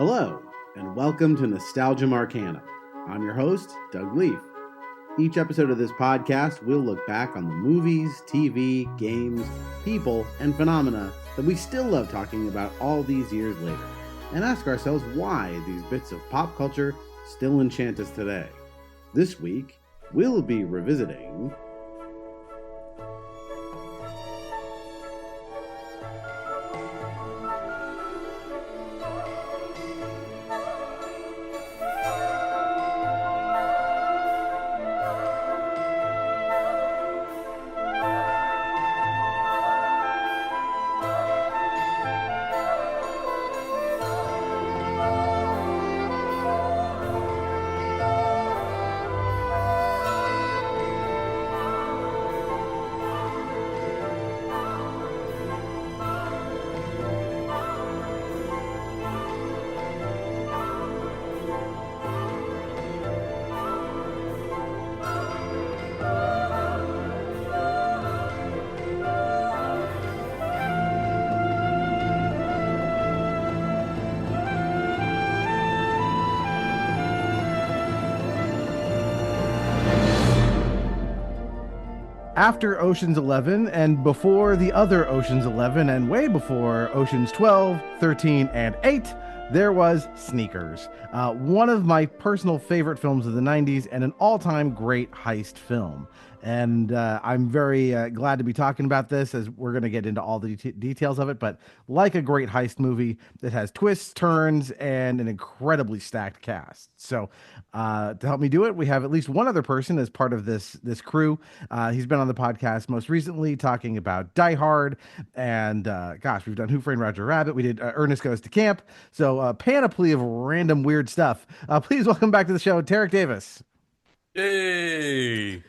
Hello, and welcome to Nostalgia Marcana. I'm your host, Doug Leaf. Each episode of this podcast, we'll look back on the movies, TV, games, people, and phenomena that we still love talking about all these years later, and ask ourselves why these bits of pop culture still enchant us today. This week, we'll be revisiting after Ocean's 11 and before the other Ocean's 11 and way before Ocean's 12, 13, and 8, there was Sneakers, one of my personal favorite films of the 90s and an all-time great heist film. And I'm very glad to be talking about this as we're going to get into all the details of it. But like a great heist movie, it has twists, turns, and an incredibly stacked cast. So to help me do it, we have at least one other person as part of this crew. He's been on the podcast most recently talking about Die Hard. And gosh, we've done Who Framed Roger Rabbit. We did Ernest Goes to Camp. So a panoply of random weird stuff. Please welcome back to the show, Tarik Davis. Hey.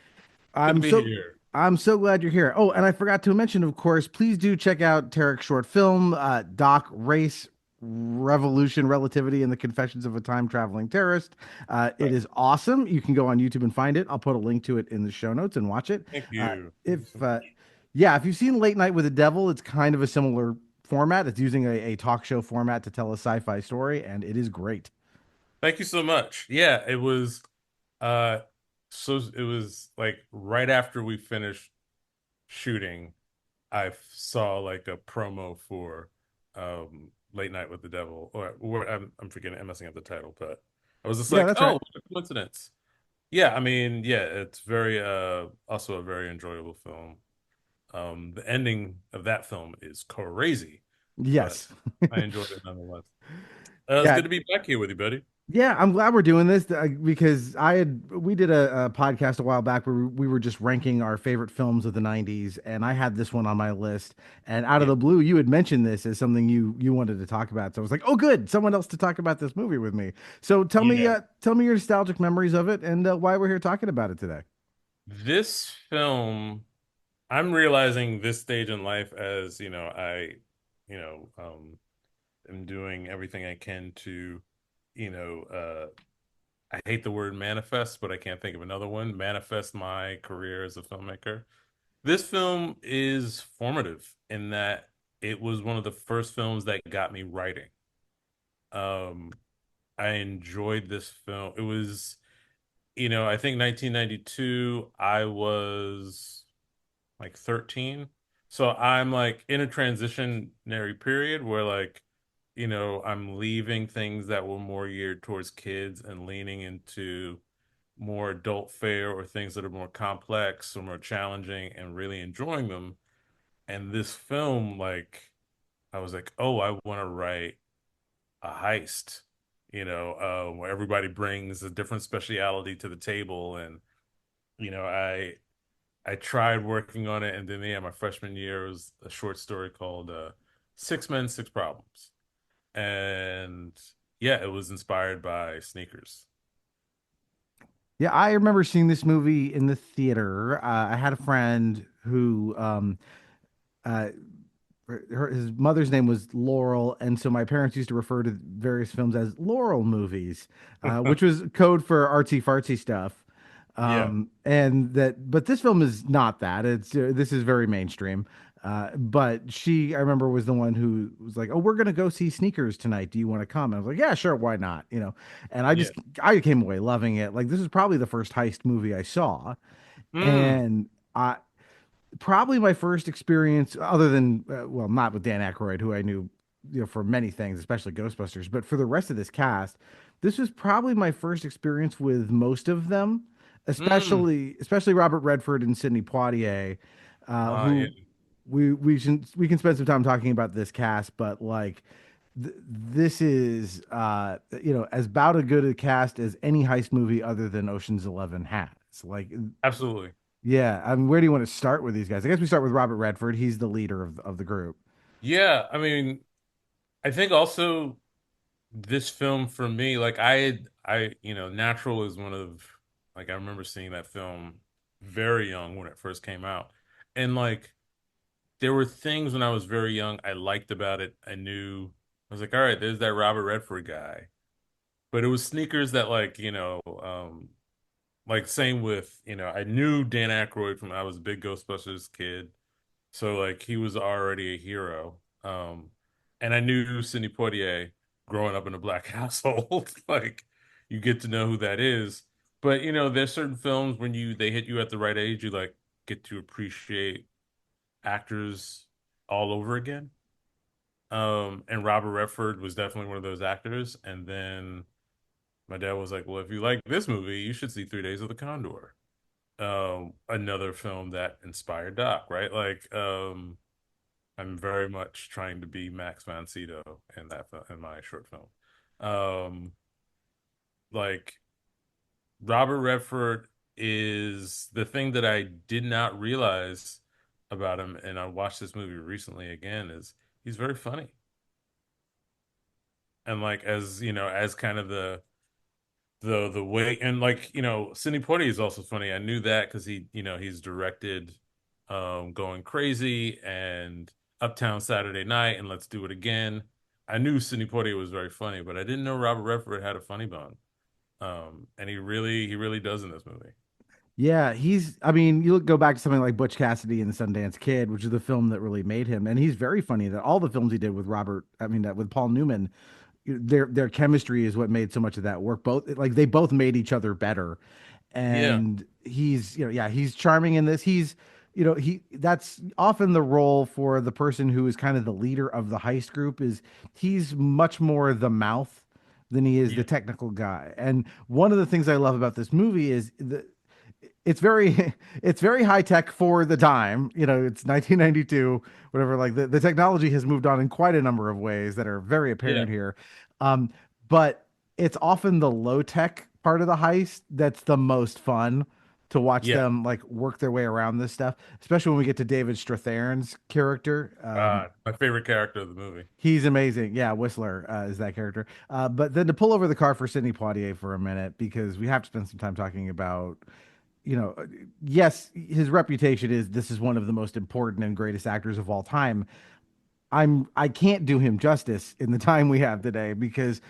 I'm Good to be here. I'm so glad you're here. Oh, and I forgot to mention, of course, please do check out Tarik's short film, Doc Race, Revolution, Relativity, and the Confessions of a Time Traveling Terrorist. It is awesome. You can go on YouTube and find it. I'll put a link to it in the show notes and watch it. Thank you. If you've seen Late Night with the Devil, it's kind of a similar format. It's using a talk show format to tell a sci-fi story, and it is great. Thank you so much. Yeah, it was it was like right after we finished shooting, I saw like a promo for Late Night with the Devil, or I'm forgetting, I'm messing up the title, but I was just Yeah, like, that's oh, right. what a coincidence. Yeah, I mean, yeah, it's very also a very enjoyable film. The ending of that film is crazy, but Yes. I enjoyed it nonetheless. It's Yeah. good to be back here with you, buddy. Yeah, I'm glad we're doing this because we did a podcast a while back where we were just ranking our favorite films of the 90s, and I had this one on my list, and out of Yeah. the blue you had mentioned this as something you wanted to talk about. So I was like, "Oh good, someone else to talk about this movie with me." So Yeah. tell me your nostalgic memories of it and why we're here talking about it today. This film, I'm realizing this stage in life as, you know, um, am doing everything I can to, you know, I hate the word manifest, but I can't think of another one, manifest my career as a filmmaker. This film is formative in that it was one of the first films that got me writing. Um, I enjoyed this film. It was, I think 1992, I was like 13. So I'm like in a transitionary period where like, I'm leaving things that were more geared towards kids and leaning into more adult fare or things that are more complex or more challenging and really enjoying them. And this film, like, I was like, oh, I want to write a heist, where everybody brings a different speciality to the table. And, I tried working on it, and then yeah, my freshman year was a short story called Six Men, Six Problems. And yeah, it was inspired by Sneakers. Yeah, I remember seeing this movie in the theater. I had a friend who uh, his mother's name was Laurel, and so my parents used to refer to various films as Laurel movies, which was code for artsy fartsy stuff. Yeah. And that, but this film is not that. It's this is very mainstream. But she, I remember, was the one who was like, "Oh, we're gonna go see Sneakers tonight. Do you want to come?" And I was like, "Yeah, sure, why not?" And Yeah. I came away loving it. Like this is probably the first heist movie I saw, Mm, and I probably my first experience, other than well, not with Dan Aykroyd, who I knew, for many things, especially Ghostbusters, but for the rest of this cast, this was probably my first experience with most of them, mm. especially Robert Redford and Sidney Poitier, Yeah, who we can spend some time talking about this cast, but like. This is as about a good a cast as any heist movie other than Ocean's 11 has. Like absolutely. yeah, I mean, where do you want to start with these guys? I guess we start with Robert Redford. He's the leader of the group. Yeah, I mean, I think also this film for me, like Natural is one of like I remember seeing that film very young when it first came out. And like there were things when I was very young I liked about it. I was like, all right, there's that Robert Redford guy. But it was Sneakers that like same with, I knew Dan Aykroyd from I was a big Ghostbusters kid. So like he was already a hero. And I knew Sidney Poitier growing up in a black household. Like you get to know who that is. But there's certain films when they hit you at the right age, you like get to appreciate actors all over again. And Robert Redford was definitely one of those actors. And then my dad was like, "Well, if you like this movie, you should see 3 Days of the Condor." Another film that inspired Doc, right? Like, I'm very much trying to be Max von Sydow in in my short film. Um, like Robert Redford is the thing that I did not realize about him, and I watched this movie recently again, is he's very funny. And like as kind of the way and like Sidney Poitier is also funny. I knew that because he's directed Going Crazy and Uptown Saturday Night and Let's Do It Again. I knew Sidney Poitier was very funny, but I didn't know Robert Redford had a funny bone. And he really does in this movie. Yeah, I mean, you go back to something like Butch Cassidy and the Sundance Kid, which is the film that really made him. And he's very funny that all the films he did with with Paul Newman, their chemistry is what made so much of that work. Both like they both made each other better. Yeah, And he's charming in this. That's often the role for the person who is kind of the leader of the heist group is he's much more the mouth than he is the yeah, technical guy. And one of the things I love about this movie is it's very it's very high tech for the time. It's 1992, whatever. Like the technology has moved on in quite a number of ways that are very yeah, apparent here. Um, but it's often the low tech part of the heist that's the most fun to watch yeah. them like work their way around this stuff, especially when we get to David Strathairn's character. My favorite character of the movie. He's amazing. Yeah, Whistler is that character. But then to pull over the car for Sidney Poitier for a minute, because we have to spend some time talking about you know, yes, his reputation is this is one of the most important and greatest actors of all time. I can't do him justice in the time we have today because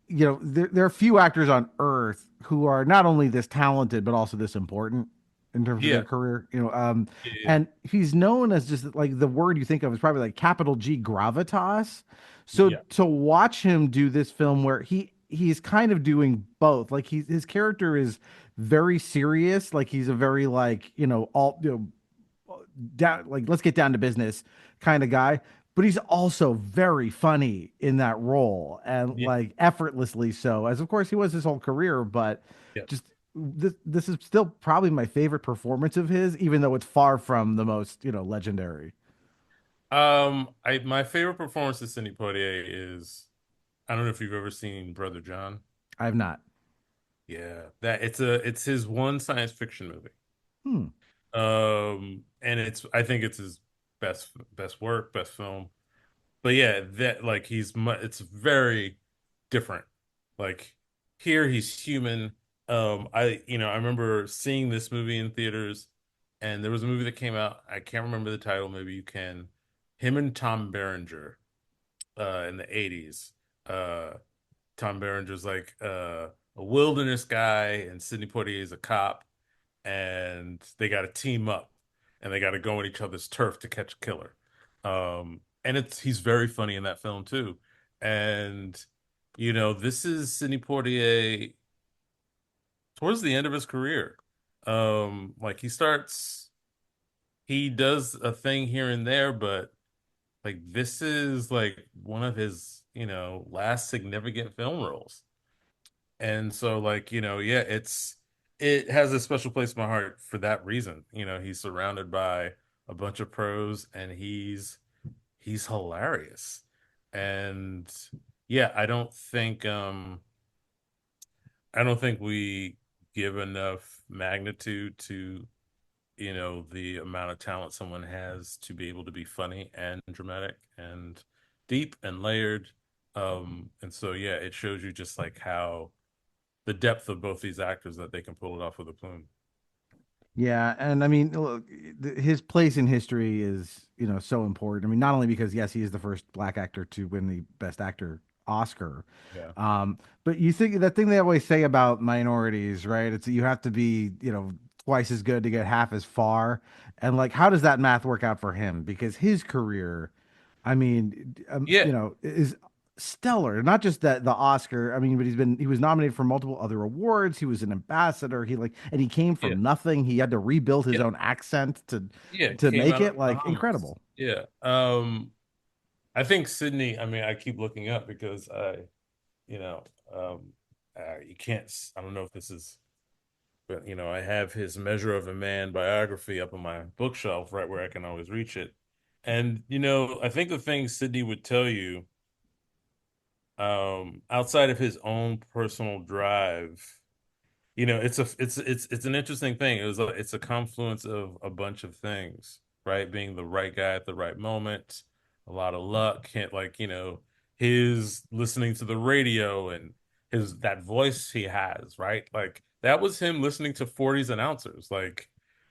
there are few actors on earth who are not only this talented but also this important in terms of their Yeah, career. yeah, And he's known as just like the word you think of is probably like capital G gravitas. So yeah, to watch him do this film where he's kind of doing both, like his character is very serious, like he's a very like all down like let's get down to business kind of guy, but he's also very funny in that role and yeah, like effortlessly so, as of course he was his whole career. But yeah. just this is still probably my favorite performance of his, even though it's far from the most legendary. I my favorite performance of Sidney Poitier is I don't know if you've ever seen Brother John. I have not. Yeah, that it's his one science fiction movie. Hmm. And I think it's his best work, best film. But yeah, that like it's very different. Like here he's human. I remember seeing this movie in theaters and there was a movie that came out. I can't remember the title, maybe you can. Him and Tom Berenger in the 80s. Uh Tom Berenger's like a wilderness guy and Sidney Poitier is a cop and they got to team up and they got to go on each other's turf to catch a killer. And he's very funny in that film too. And this is Sidney Poitier towards the end of his career. Like he does a thing here and there, but like this is like one of his, last significant film roles. And so like, yeah, it has a special place in my heart for that reason. He's surrounded by a bunch of pros and he's hilarious. And yeah, I don't think we give enough magnitude to, the amount of talent someone has to be able to be funny and dramatic and deep and layered. And so yeah, it shows you just like how the depth of both these actors that they can pull it off with a plume. Yeah, and I mean, look, his place in history is, so important. I mean, not only because yes, he is the first black actor to win the Best Actor Oscar, Yeah. but you think that thing they always say about minorities, right? It's you have to be, twice as good to get half as far, and like, how does that math work out for him? Because his career, I mean, Yeah. is stellar. Not just that the Oscar, I mean, but he was nominated for multiple other awards. He was an ambassador. And he came Yeah. from nothing. He had to rebuild his Yeah. own accent Yeah. to Came make out of it the like Bahamas. incredible. Yeah. I think Sydney, I mean, I keep looking up because you know, you can't, I don't know if this is, but I have his Measure of a Man biography up on my bookshelf right where I can always reach it. And, I think the thing Sydney would tell you, outside of his own personal drive, it's an interesting thing. It's a confluence of a bunch of things, right? Being the right guy at the right moment, a lot of luck, like, his listening to the radio and his that voice he has, right? Like that was him listening to 40s announcers. Like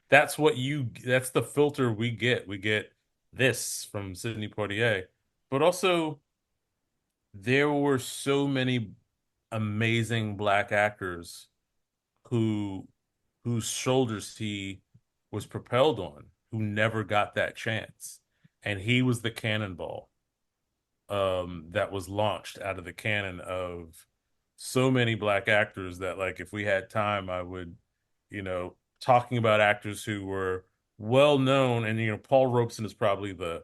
that's the filter we get. We get this from Sidney Poitier. But also there were so many amazing black actors who whose shoulders he was propelled on, who never got that chance. And he was the cannonball that was launched out of the cannon of so many black actors that like if we had time, I would, talking about actors who were well known and Paul Robeson is probably the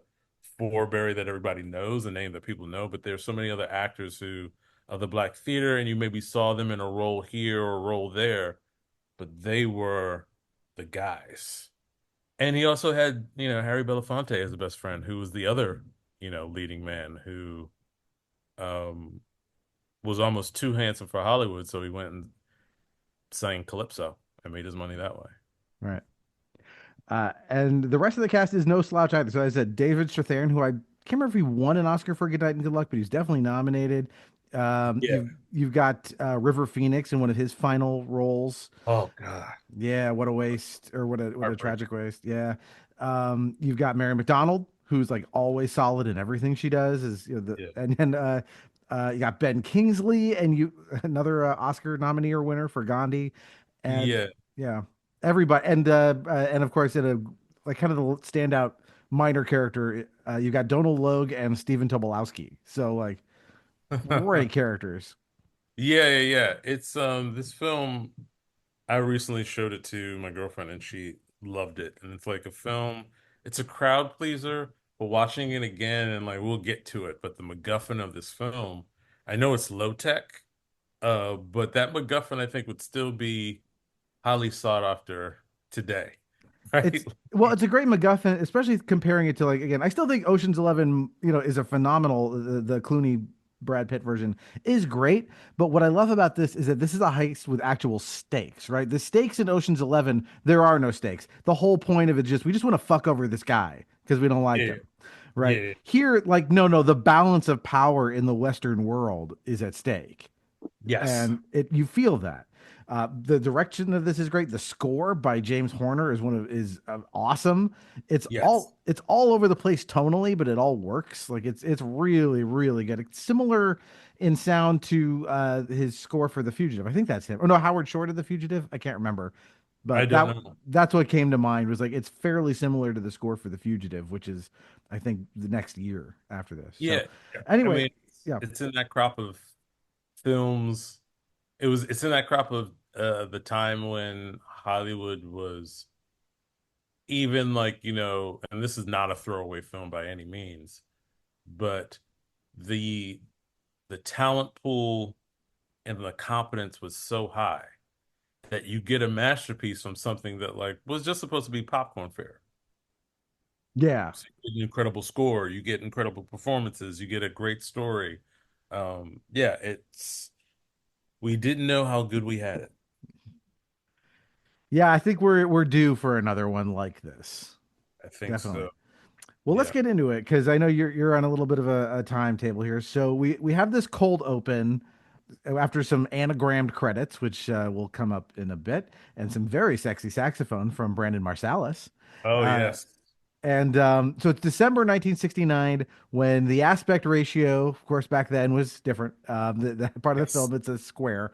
foreberry that everybody knows, the name that people know, but there's so many other actors who of the black theater and you maybe saw them in a role here or a role there but they were the guys. And he also had, Harry Belafonte as the best friend, who was the other, leading man who um was almost too handsome for Hollywood, so he went and sang Calypso and made his money that way. Right. And the rest of the cast is no slouch either. So as I said, David Strathairn, who I can't remember if he won an Oscar for Good Night and Good Luck, but he's definitely nominated. Yeah. You've got River Phoenix in one of his final roles. Oh God. Yeah, what a waste, or what a Heartbreaking. tragic waste. Yeah. You've got Mary McDonald, who's like always solid in everything she does. Is Yeah. and then you got Ben Kingsley, and you another Oscar nominee or winner for Gandhi, and Yeah. yeah, everybody, and of course in a like kind of the standout minor character, you got Donald Logue and Stephen Tobolowsky. So like great characters. Yeah, yeah, yeah. It's this film I recently showed it to my girlfriend and she loved it. And it's like a film, it's a crowd pleaser, but watching it again and like we'll get to it, but the MacGuffin of this film, I know it's low tech, but that MacGuffin I think would still be highly sought after today. Right? It's a great MacGuffin, especially comparing it to like again. I still think Ocean's 11, is a phenomenal. The Clooney Brad Pitt version is great, but what I love about this is that this is a heist with actual stakes, right? The stakes in Ocean's 11, there are no stakes. The whole point of it is just we just want to fuck over this guy because we don't like Yeah. him. Right Yeah. here, like no, the balance of power in the Western world is at stake, Yes. and you feel that. The direction of this is great. The score by James Horner is awesome. Yes. It's all over the place tonally, but it all works. Like it's really really good. It's similar in sound to his score for The Fugitive. I think that's him. Oh no, Howard Shore did The Fugitive. I can't remember, I but don't know. that's what came to mind was like it's fairly similar to the score for The Fugitive, which is I think the next year after this. So Yeah, yeah. I anyway, mean, yeah. it's in that crop of films. It's in that crop of the time when Hollywood was even like, and this is not a throwaway film by any means, but the the talent pool and the competence was so high that you get a masterpiece from something that like was just supposed to be popcorn fare. Yeah. So you get an incredible score, you get incredible performances, you get a great story. Yeah, it's we didn't know how good we had it. Yeah, I think we're due for another one like this. I think Definitely. so. Well, let's Yeah. get into it because I know you're on a little bit of a timetable here. So we have this cold open after some anagrammed credits, which will come up in a bit, and some very sexy saxophone from Brandon Marsalis. Oh Uh, yes. and so it's December 1969 when the aspect ratio, of course, back then was different. The part of the Yes. film, it's a square.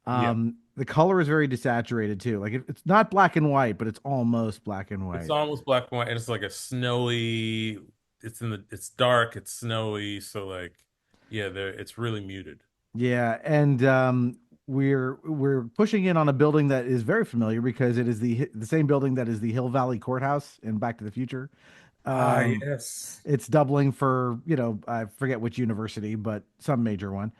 Yeah. The color is very desaturated too. Like it's not black and white, but it's almost black and It's white. almost black and white, and it's like a snowy. It's dark. It's snowy. So like, yeah, there. It's really muted. Yeah, and we're pushing in on a building that is very familiar because it is the same building that is the Hill Valley Courthouse in Back to the Future. Ah, Um, yes. it's doubling for, I forget which university, but some major one.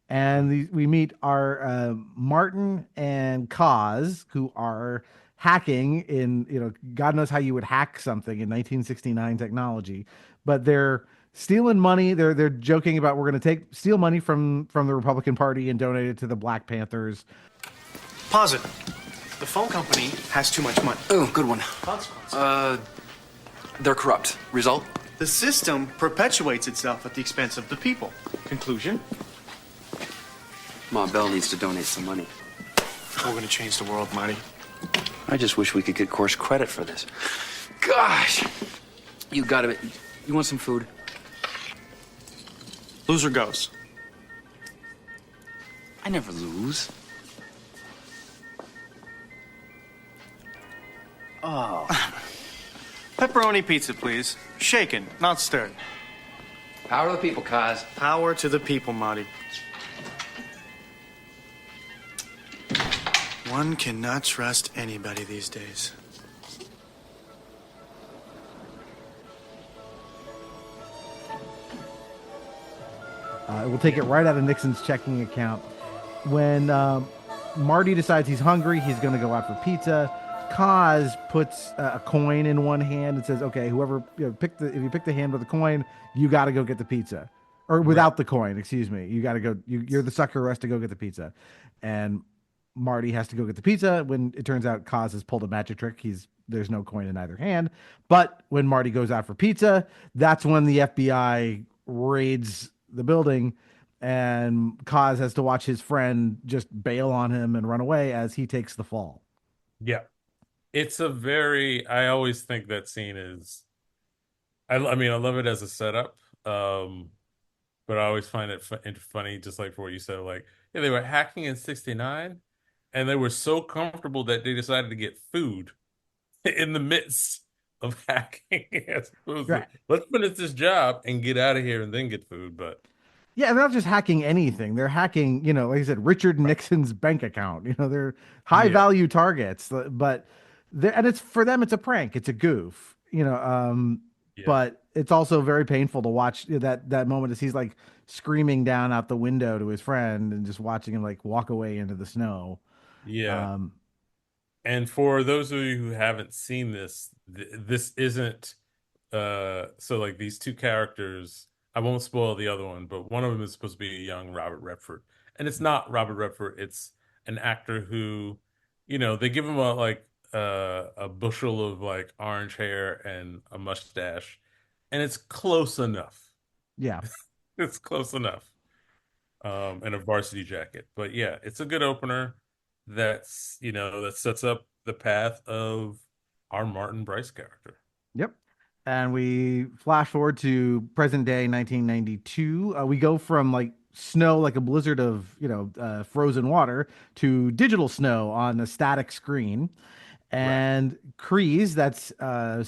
And we meet our Martin and Kaz, who are hacking in, God knows how you would hack something in 1969 technology, but they're stealing money. They're joking about we're going to steal money from the Republican Party and donate it to the Black Panthers. Pause it. The phone company has too much money. Oh, good one. Consequence. They're corrupt. Result? The system perpetuates itself at the expense of the people. Conclusion? Ma Bell needs to donate some money. We're gonna change the world, Marty. I just wish we could get course credit for this. Gosh! You gotta... You want some food? Loser goes. I never lose. Oh. Pepperoni pizza, please. Shaken, not stirred. Power to the people, Kaz. Power to the people, Marty. One cannot trust anybody these days. We'll take it right out of Nixon's checking account. When Marty decides he's hungry, he's going to go out for pizza. Kaz puts a coin in one hand and says, "Okay, whoever if you pick the hand with the coin, you got to go get the pizza, or Right. without the coin, excuse me. You got to go. You're the sucker who has to go get the pizza." And Marty has to go get the pizza. When it turns out Kaz has pulled a magic trick, there's no coin in either hand. But when Marty goes out for pizza, that's when the FBI raids the building, and Kaz has to watch his friend just bail on him and run away as he takes the fall. Yeah. I always think that scene is, I mean, I love it as a setup. But I always find it funny, just like for what you said, like, yeah, they were hacking in 69 and they were so comfortable that they decided to get food in the midst of hacking as opposed to, Right. let's finish this job and get out of here and then get food. But Yeah, and they're not just hacking anything. They're hacking, like I said, Richard Nixon's bank account. They're high yeah, value targets, but and it's for them, it's a prank, it's a goof, yeah, but it's also very painful to watch that moment as he's like screaming down out the window to his friend and just watching him like walk away into the snow. yeah. Um, And for those of you who haven't seen this, this isn't so like these two characters, I won't spoil the other one, but one of them is supposed to be a young Robert Redford. And it's not Robert Redford, it's an actor who, they give him a bushel of like orange hair and a mustache, and it's close enough. yeah. It's close enough. And a varsity jacket. But yeah, it's a good opener that sets up the path of our Martin Bryce character. Yep. And we flash forward to present day 1992. We go from like snow, like a blizzard of, frozen water to digital snow on a static screen. Right. And Kreese, that's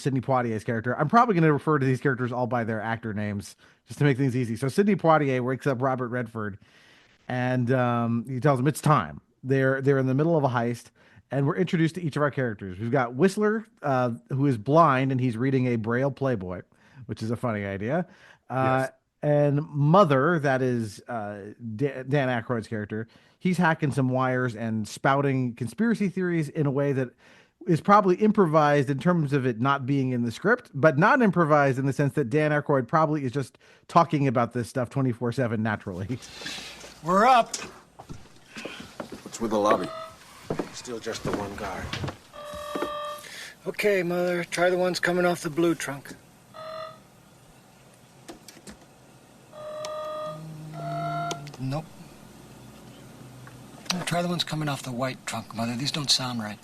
Sidney Poitier's character. I'm probably going to refer to these characters all by their actor names just to make things easy. So Sidney Poitier wakes up Robert Redford, and he tells him it's time. They're in the middle of a heist, and we're introduced to each of our characters. We've got Whistler, who is blind, and he's reading a Braille Playboy, which is a funny idea. Uh, Yes. and Mother, that is Dan Aykroyd's character, he's hacking some wires and spouting conspiracy theories in a way that is probably improvised in terms of it not being in the script, but not improvised in the sense that Dan Aykroyd probably is just talking about this stuff 24/7 naturally. We're up. What's with the lobby? Still just the one guard. Okay, Mother, try the ones coming off the blue trunk. Nope. Try the ones coming off the white trunk, Mother. These don't sound right.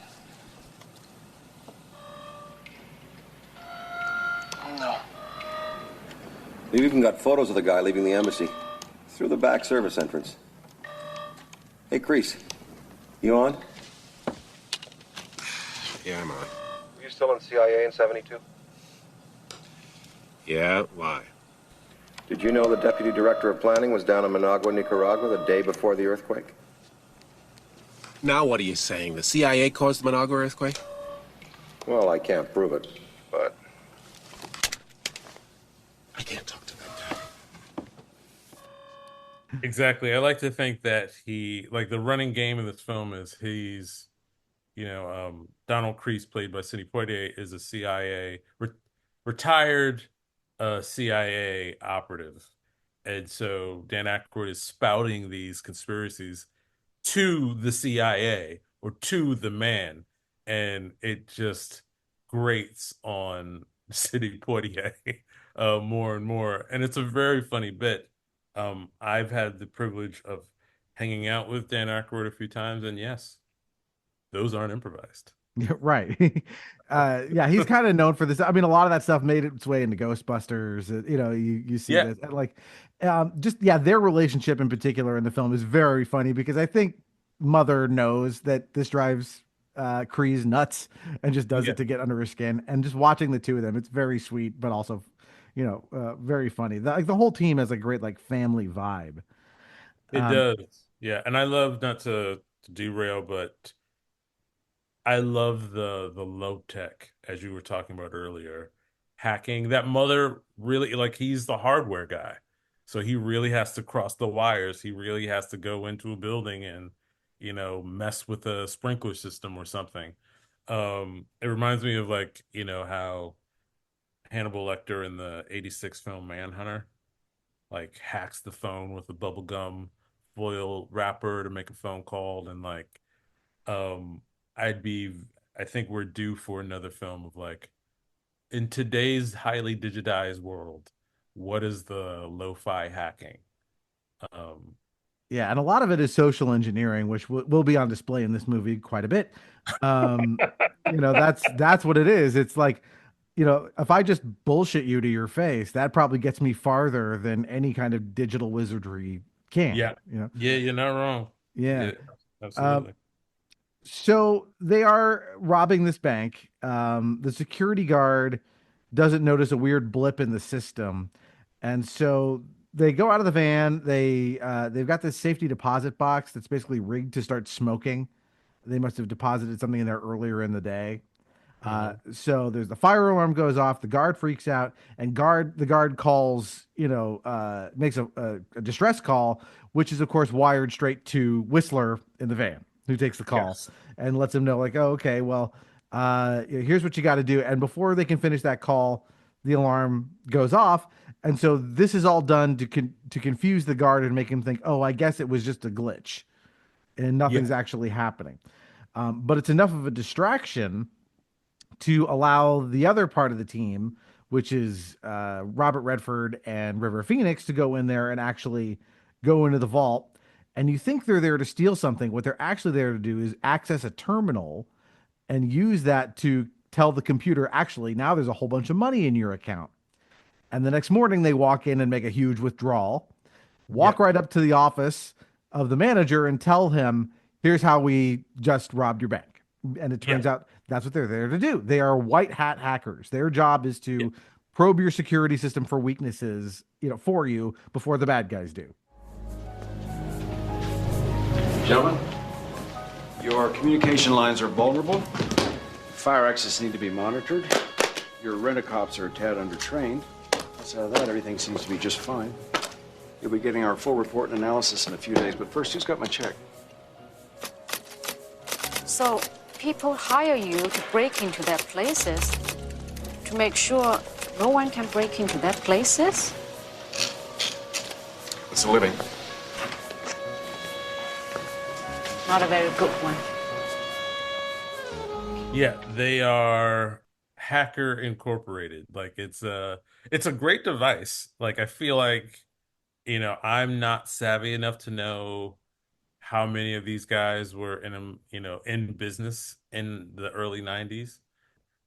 No. We've even got photos of the guy leaving the embassy through the back service entrance. Hey, Crease, you on? Yeah, I'm on. Were you still in CIA in 72? Yeah, why? Did you know the deputy director of planning was down in Managua, Nicaragua the day before the earthquake? Now what are you saying? The CIA caused the Managua earthquake? Well, I can't prove it, but I can't talk to that guy. Exactly. I like to think that like the running game in this film is Donald Creese, played by Sidney Poitier, is a retired CIA operative. And so Dan Aykroyd is spouting these conspiracies to the CIA or to the man. And it just grates on Sidney Poitier more and more. And it's a very funny bit. I've had the privilege of hanging out with Dan Aykroyd a few times, and yes, those aren't improvised. Yeah, right. Yeah, he's kind of known for this. I mean, a lot of that stuff made its way into Ghostbusters. You see Yeah, this, and like, just yeah, their relationship in particular in the film is very funny because I think Mother knows that this drives Kreese nuts and just does yeah, it to get under his skin. And just watching the two of them, it's very sweet, but also, very funny. The whole team has a great like family vibe. it Um, does. Yeah, and I love, not to derail, but I love the low tech, as you were talking about earlier, hacking. That Mother really, like, he's the hardware guy, so he really has to cross the wires. He really has to go into a building and mess with a sprinkler system or something. It reminds me of, like, how Hannibal Lecter in the '86 film Manhunter, like, hacks the phone with a bubblegum foil wrapper to make a phone call, and like um I'd be I think we're due for another film of, like, in today's highly digitized world, what is the lo-fi hacking? Um Yeah, and a lot of it is social engineering, which will be on display in this movie quite a bit. Um, that's what it is. It's like, if I just bullshit you to your face, that probably gets me farther than any kind of digital wizardry can. yeah. Yeah, you're not wrong. Yeah. Yeah, Um, absolutely. so they are robbing this bank. The security guard doesn't notice a weird blip in the system, and so they go out of the van. They've got this safety deposit box that's basically rigged to start smoking. They must have deposited something in there earlier in the day. Hmm. So there's the fire alarm goes off. The guard freaks out, and the guard calls, makes a distress call, which is of course wired straight to Whistler in the van, who takes the call Yes. and lets him know, like, oh, okay, well, here's what you got to do. And before they can finish that call, the alarm goes off, and so this is all done to confuse the guard and make him think, oh, I guess it was just a glitch, and Yeah. nothing's actually happening. But it's enough of a distraction to allow the other part of the team, which is Robert Redford and River Phoenix, to go in there and actually go into the vault. And you think they're there to steal something. What they're actually there to do is access a terminal and use that to tell the computer, actually, now there's a whole bunch of money in your account. And the next morning, they walk in and make a huge withdrawal, Yeah. walk right up to the office of the manager and tell him, here's how we just robbed your bank. And it Yeah. turns out that's what they're there to do. They are white hat hackers. Their job is to probe your security system for weaknesses, for you before the bad guys do. Gentlemen, your communication lines are vulnerable. Fire access need to be monitored. Your rent-a-cops are a tad undertrained. Outside of that, everything seems to be just fine. You'll be getting our full report and analysis in a few days, but first, who's got my check? So people hire you to break into their places to make sure no one can break into their places? It's a living. Not a very good one. Yeah, they are Hacker Incorporated. Like it's a great device. Like I feel like, I'm not savvy enough to know how many of these guys were in business in the early 90s.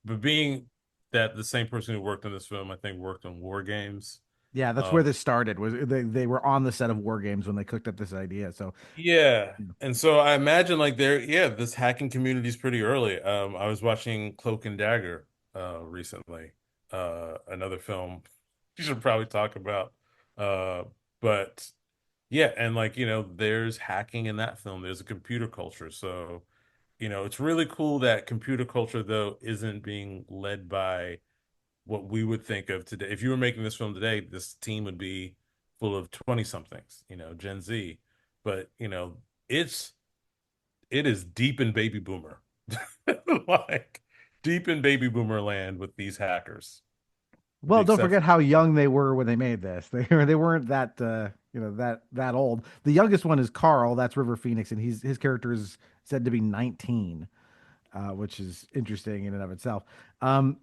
But being that the same person who worked on this film, I think worked on War Games. Yeah, that's where this started. Was they were on the set of War Games when they cooked up this idea. So Yeah. And so I imagine like this hacking community is pretty early. I was watching Cloak and Dagger recently. Another film you should probably talk about. But yeah, and like, there's hacking in that film. There's a computer culture. So, it's really cool that computer culture though isn't being led by what we would think of today. If you were making this film today, this team would be full of 20 somethings, Gen Z. But, it's it is deep in baby boomer. Like deep in baby boomer land with these hackers. well, don't forget how young they were when they made this. They weren't that that old. The youngest one is Carl. That's River Phoenix, and his character is said to be 19. Which is interesting in and of itself.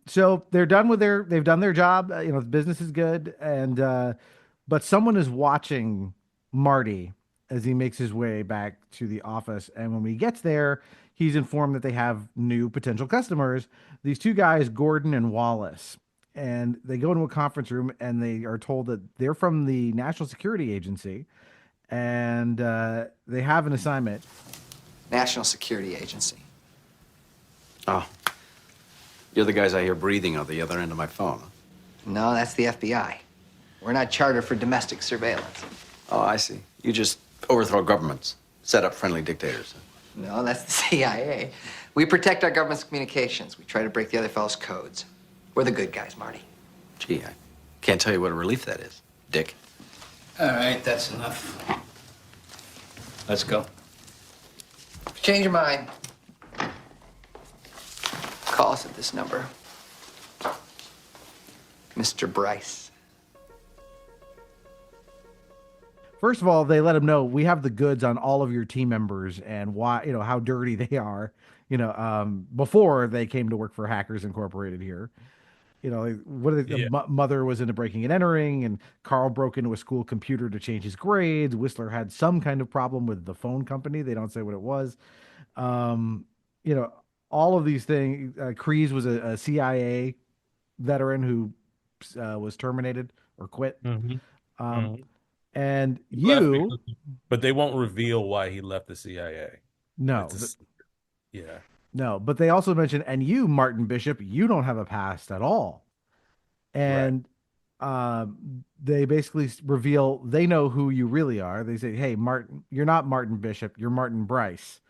So they've done their job. The business is good, and but someone is watching Marty as he makes his way back to the office. And when he gets there, he's informed that they have new potential customers. These two guys, Gordon and Wallace, and they go into a conference room and they are told that they're from the National Security Agency, and they have an assignment. National Security Agency. Oh. You're the guys I hear breathing on the other end of my phone. Huh? No, that's the FBI. We're not chartered for domestic surveillance. Oh, I see. You just overthrow governments, set up friendly dictators. No, that's the CIA. We protect our government's communications. We try to break the other fellow's codes. We're the good guys, Marty. Gee, I can't tell you what a relief that is, Dick. All right, that's enough. Let's go. Change your mind. Call us at this number. Mr. Bryce. First of all, they let him know we have the goods on all of your team members and why, how dirty they are, before they came to work for Hackers Incorporated here. Mother was into breaking and entering, and Carl broke into a school computer to change his grades. Whistler had some kind of problem with the phone company. They don't say what it was. All of these things. Kreese was a CIA veteran who was terminated or quit. And but they won't reveal why he left the CIA. No, yeah. No, but they also mentioned, and you, Martin Bishop, you don't have a past at all. And they basically reveal they know who you really are. They say, hey, Martin, you're not Martin Bishop, you're Martin Bryce.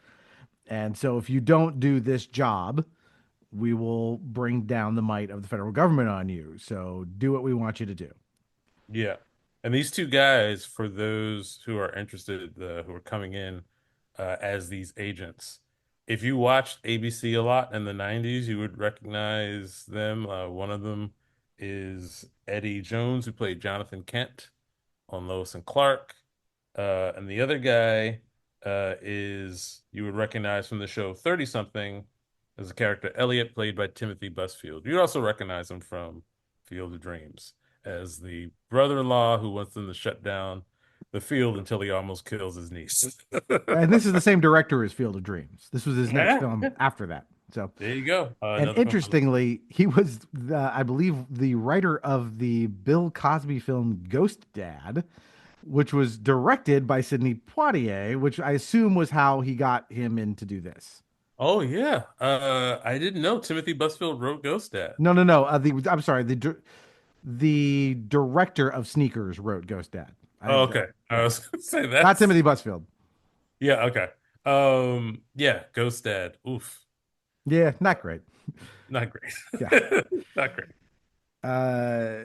And so if you don't do this job, we will bring down the might of the federal government on you. So do what we want you to do. Yeah. And these two guys, for those who are interested, who are coming in as these agents, if you watched ABC a lot in the 90s, you would recognize them. One of them is Eddie Jones, who played Jonathan Kent on Lois and Clark. And the other guy is, you would recognize from the show 30 something as a character, Elliot, played by Timothy Busfield. You'd also recognize him from Field of Dreams as the brother-in-law who wants them to shut down the field until he almost kills his niece. And this is the same director as Field of Dreams. This was his next film after that. So there you go. And interestingly, he was, I believe, the writer of the Bill Cosby film Ghost Dad, which was directed by Sidney Poitier, which I assume was how he got him in to do this. Oh yeah. I didn't know Timothy Busfield wrote Ghost Dad. No, no, no. I'm sorry. The director of Sneakers wrote Ghost Dad. Oh, okay. I Yeah, was gonna say not that's Timothy Busfield. yeah, okay. Yeah, Ghost Dad. Oof. Yeah, not great. Not great. Yeah. Not great. Uh,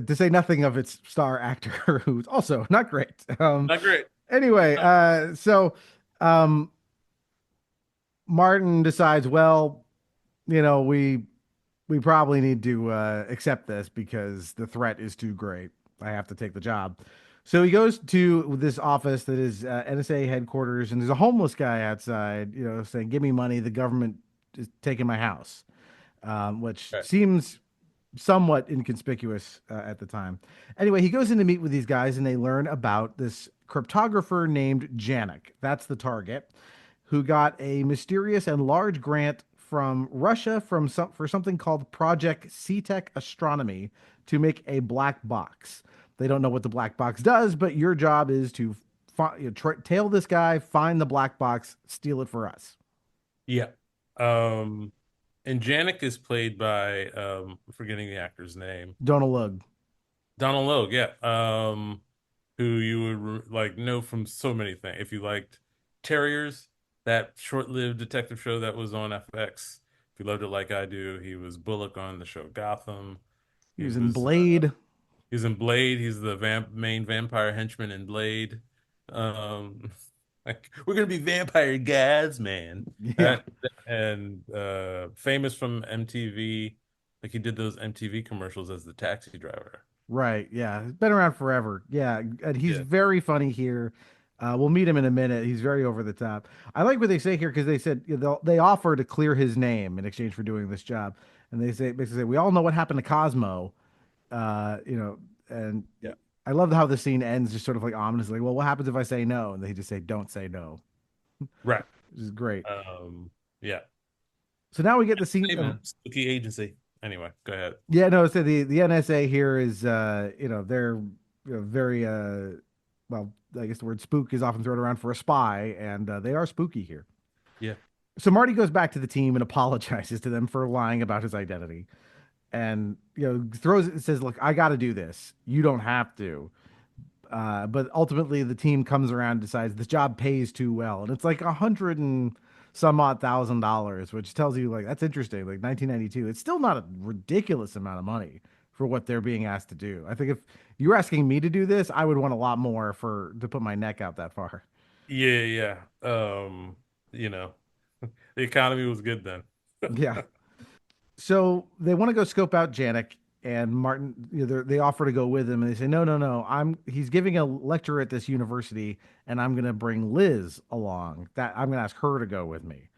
to say nothing of its star actor, who's also not great. Not great. Anyway, um, Martin decides, well, we probably need to accept this because the threat is too great. I have to take the job. So he goes to this office that is NSA headquarters, and there's a homeless guy outside, saying, "Give me money. The government is taking my house," which Right. seems somewhat inconspicuous at the time. Anyway, he goes in to meet with these guys, and they learn about this cryptographer named Janik. That's the target, who got a mysterious and large grant from Russia for something called Project C-Tech Astronomy to make a black box. They don't know what the black box does, but your job is to tail this guy, find the black box, steal it for us. Yeah. Um, and Janik is played by forgetting the actor's name. Donald Logue. Donald Logue, yeah. Who you would like know from so many things. If you liked Terriers, that short-lived detective show that was on FX. If you loved it like I do, he was Bullock on the show Gotham. He He was in was Blade. he's in Blade. He's the main vampire henchman in Blade. Um, like we're gonna be vampire guys, man. Yeah. And famous from MTV. Like he did those MTV commercials as the taxi driver. Right. Yeah. He's been around forever. Yeah. And he's Yeah. very funny here. We'll meet him in a minute. He's very over the top. I like what they say here because they said they offer to clear his name in exchange for doing this job. And they say basically we all know what happened to Cosmo. And Yeah. I love how the scene ends just sort of like ominous, like, well, what happens if I say no? And they just say, don't say no, Right. which is great. Yeah. So now we get the scene. Hey, man. Spooky agency. Anyway, go ahead. Yeah, no, so the NSA here is they're very well, I guess the word spook is often thrown around for a spy, and they are spooky here. Yeah. So Marty goes back to the team and apologizes to them for lying about his identity, and throws it and says, "Look, I got to do this. You don't have to." But ultimately, the team comes around and decides this job pays too well, and it's like 100 and some odd $1,000, which tells you like that's interesting. Like 1992, it's still not a ridiculous amount of money for what they're being asked to do. I think if you're asking me to do this, I would want a lot more to put my neck out that far. Yeah, yeah. You know, the economy was good then. Yeah. So they want to go scope out Janik, and Martin, they offer to go with him, and they say, no, no, no. He's giving a lecture at this university, and I'm going to bring Liz along. That I'm going to ask her to go with me.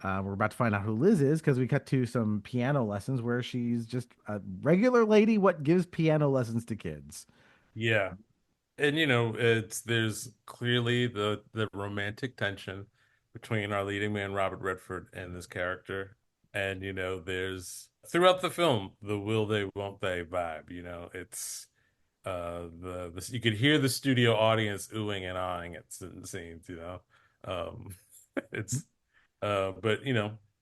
We're about to find out who Liz is because we cut to some piano lessons where she's just a regular lady what gives piano lessons to kids. Yeah. And there's clearly the romantic tension between our leading man Robert Redford and this character. And there's throughout the film the will they won't they vibe. It's you could hear the studio audience oohing and ahhing at certain scenes. Um, it's but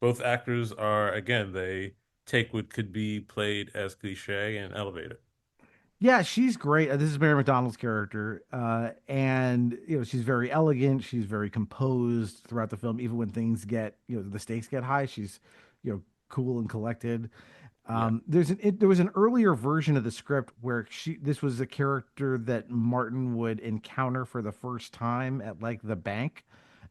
both actors are again they take what could be played as cliche and elevate it. Yeah, she's great. This is Mary McDonald's character, and she's very elegant. She's very composed throughout the film, even when things get the stakes get high. She's cool and collected. Yeah. There was an earlier version of the script where this was a character that Martin would encounter for the first time at like the bank,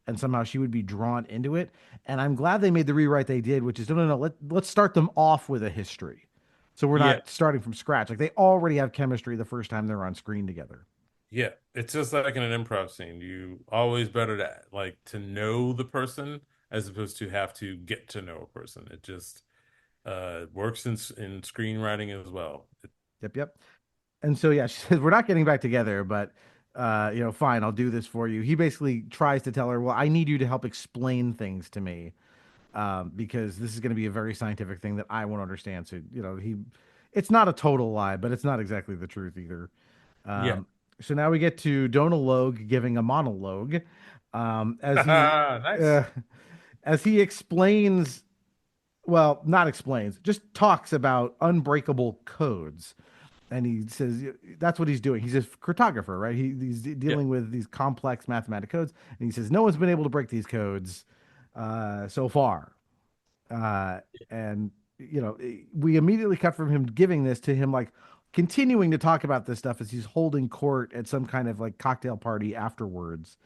and somehow she would be drawn into it. And I'm glad they made the rewrite they did, which is no, no, no. Let's start them off with a history. So we're Yeah. not starting from scratch. Like they already have chemistry the first time they're on screen together. Yeah, it's just like in an improv scene. You always better to know the person as opposed to have to get to know a person. It just works in screenwriting as well. Yep, yep. And so yeah, she says we're not getting back together, but fine, I'll do this for you. He basically tries to tell her, well, I need you to help explain things to me, because this is going to be a very scientific thing that I won't understand. So it's not a total lie, but it's not exactly the truth either. Yeah. So now we get to Donal Logue giving a monologue, as he Nice. as he explains, well, not explains, just talks about unbreakable codes. And he says that's what he's doing. He's a cryptographer, right? He's Yeah. dealing with these complex mathematic codes, and he says no one's been able to break these codes so far. Uh, and we immediately cut from him giving this to him like continuing to talk about this stuff as he's holding court at some kind of like cocktail party afterwards.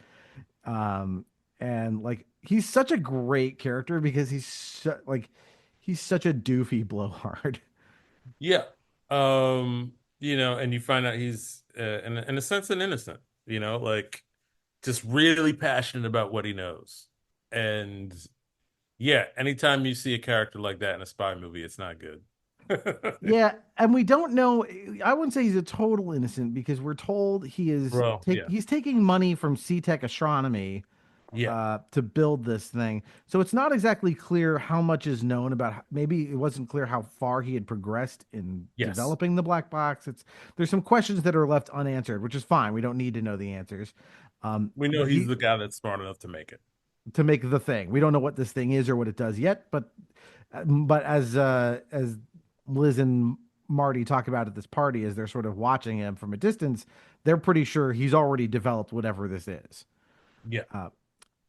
Um, and like he's such a great character because he's such a doofy blowhard. Yeah. And you find out he's in a sense an innocent, like just really passionate about what he knows. And yeah, anytime you see a character like that in a spy movie, it's not good. Yeah, and we don't know. I wouldn't say he's a total innocent because we're told Bro, yeah. he's taking money from C-Tech Astronomy Yeah. to build this thing. So it's not exactly clear how much is known about. Maybe it wasn't clear how far he had progressed in Yes. developing the black box. There's some questions that are left unanswered, which is fine. We don't need to know the answers. We know But he's the guy that's smart enough to make it. to make the thing. We don't know what this thing is or what it does yet, but as Liz and Marty talk about at this party as they're sort of watching him from a distance, they're pretty sure he's already developed whatever this is. Yeah.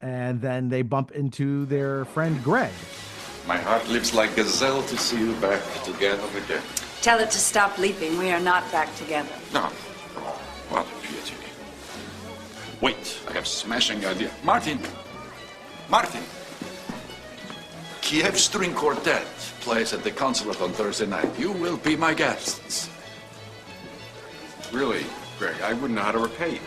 And then they bump into their friend Greg. My heart leaps like gazelle to see you back together again. Tell it to stop leaping. We are not back together. No. What a beauty. Wait, I have a smashing idea. Martin! Martin! Kiev String Quartet plays at the consulate on Thursday night. You will be my guests. Really, Greg, I wouldn't know how to repay you.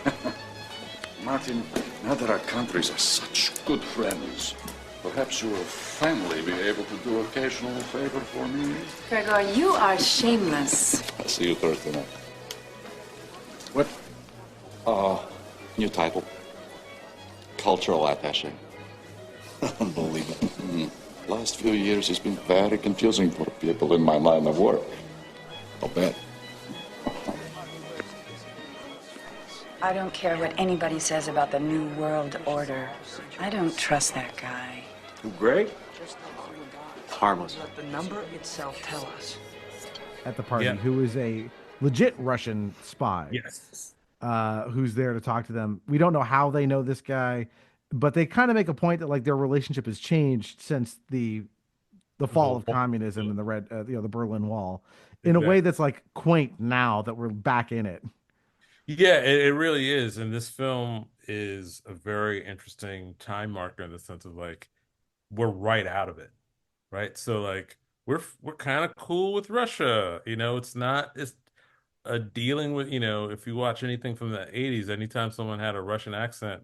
Martin, now that our countries are such good friends, perhaps you will finally be able to do occasional favor for me. Gregor, you are shameless. I'll see you Thursday night. What? New title. Cultural attaché. Unbelievable. Last few years has been very confusing for people in my line of work. I'll bet. I don't care what anybody says about the New World Order. I don't trust that guy. Who, Greg? Harmless. Let the number itself tell us. At the party, Yeah. who is a legit Russian spy. Yes. Who's there to talk to them. We don't know how they know this guy, but they kind of make a point that like their relationship has changed since the fall of communism and the Berlin Wall in a way that's like quaint now that we're back in it. Yeah, it really is. And this film is a very interesting time marker in the sense of like we're right out of it. Right. So like we're kind of cool with Russia. It's dealing with, if you watch anything from the 80s, anytime someone had a Russian accent